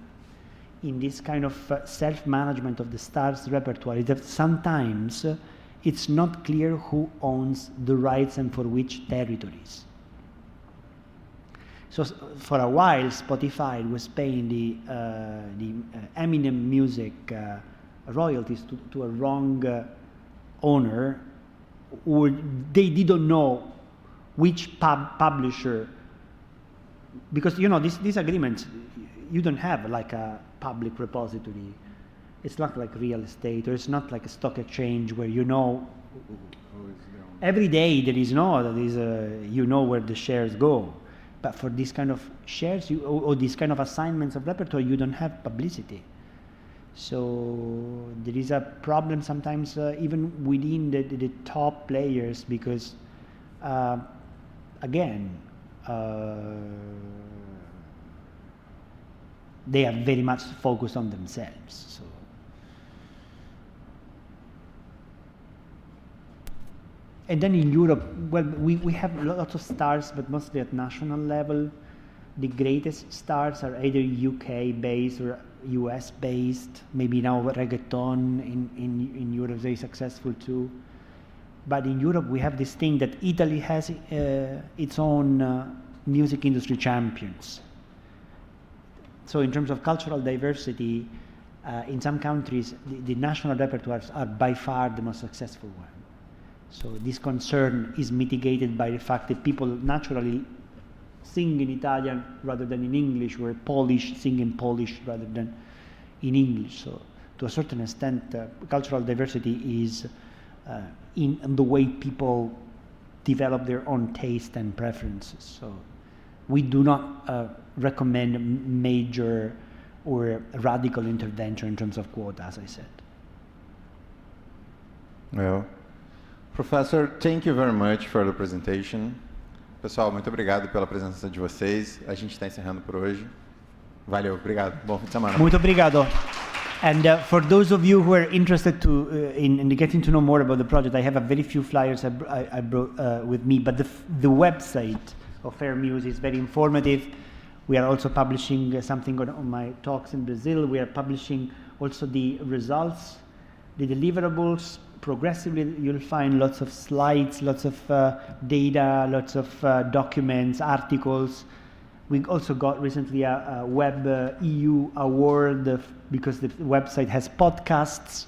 in this kind of self-management of the stars repertoire is that sometimes it's not clear who owns the rights and for which territories. So for a while, Spotify was paying the Eminem music royalties to a wrong owner, or they didn't know which publisher, because you know these agreements, you don't have like a public repository. It's not like real estate, or it's not like a stock exchange where you know every day there is you know where the shares go. But for this kind of shares or these kind of assignments of repertoire, you don't have publicity. So there is a problem sometimes even within the top players, because again, they are very much focused on themselves. So. And then in Europe, well, we have lots of stars, but mostly at national level. The greatest stars are either UK-based or US-based. Maybe now reggaeton in Europe is very successful too. But in Europe, we have this thing that Italy has its own music industry champions. So in terms of cultural diversity, in some countries, the national repertoires are by far the most successful one. So this concern is mitigated by the fact that people naturally sing in Italian rather than in English, where Polish sing in Polish rather than in English. So to a certain extent, cultural diversity is in the way people develop their own taste and preferences. So we do not recommend major or radical intervention in terms of quota, as I said. Well, Professor, thank you very much for the presentation. Pessoal, muito obrigado pela presença de vocês. A gente está encerrando por hoje. Valeu, obrigado. Bom fim de semana. Muito obrigado. And for those of you who are interested in getting to know more about the project, I have a very few flyers I brought with me, but the website of Fair Muse is very informative. We are also publishing something on my talks in Brazil. We are publishing also the results, the deliverables. Progressively, you'll find lots of slides, lots of data, lots of documents, articles. We also got recently a Web EU award because the website has podcasts.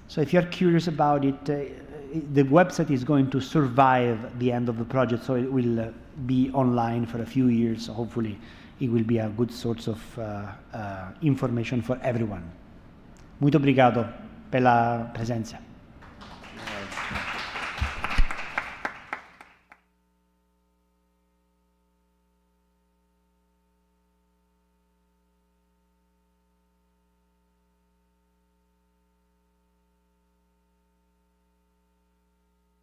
So if you're curious about it, the website is going to survive the end of the project, so it will be online for a few years. So hopefully it will be a good source of information for everyone. Muito obrigado pela presença.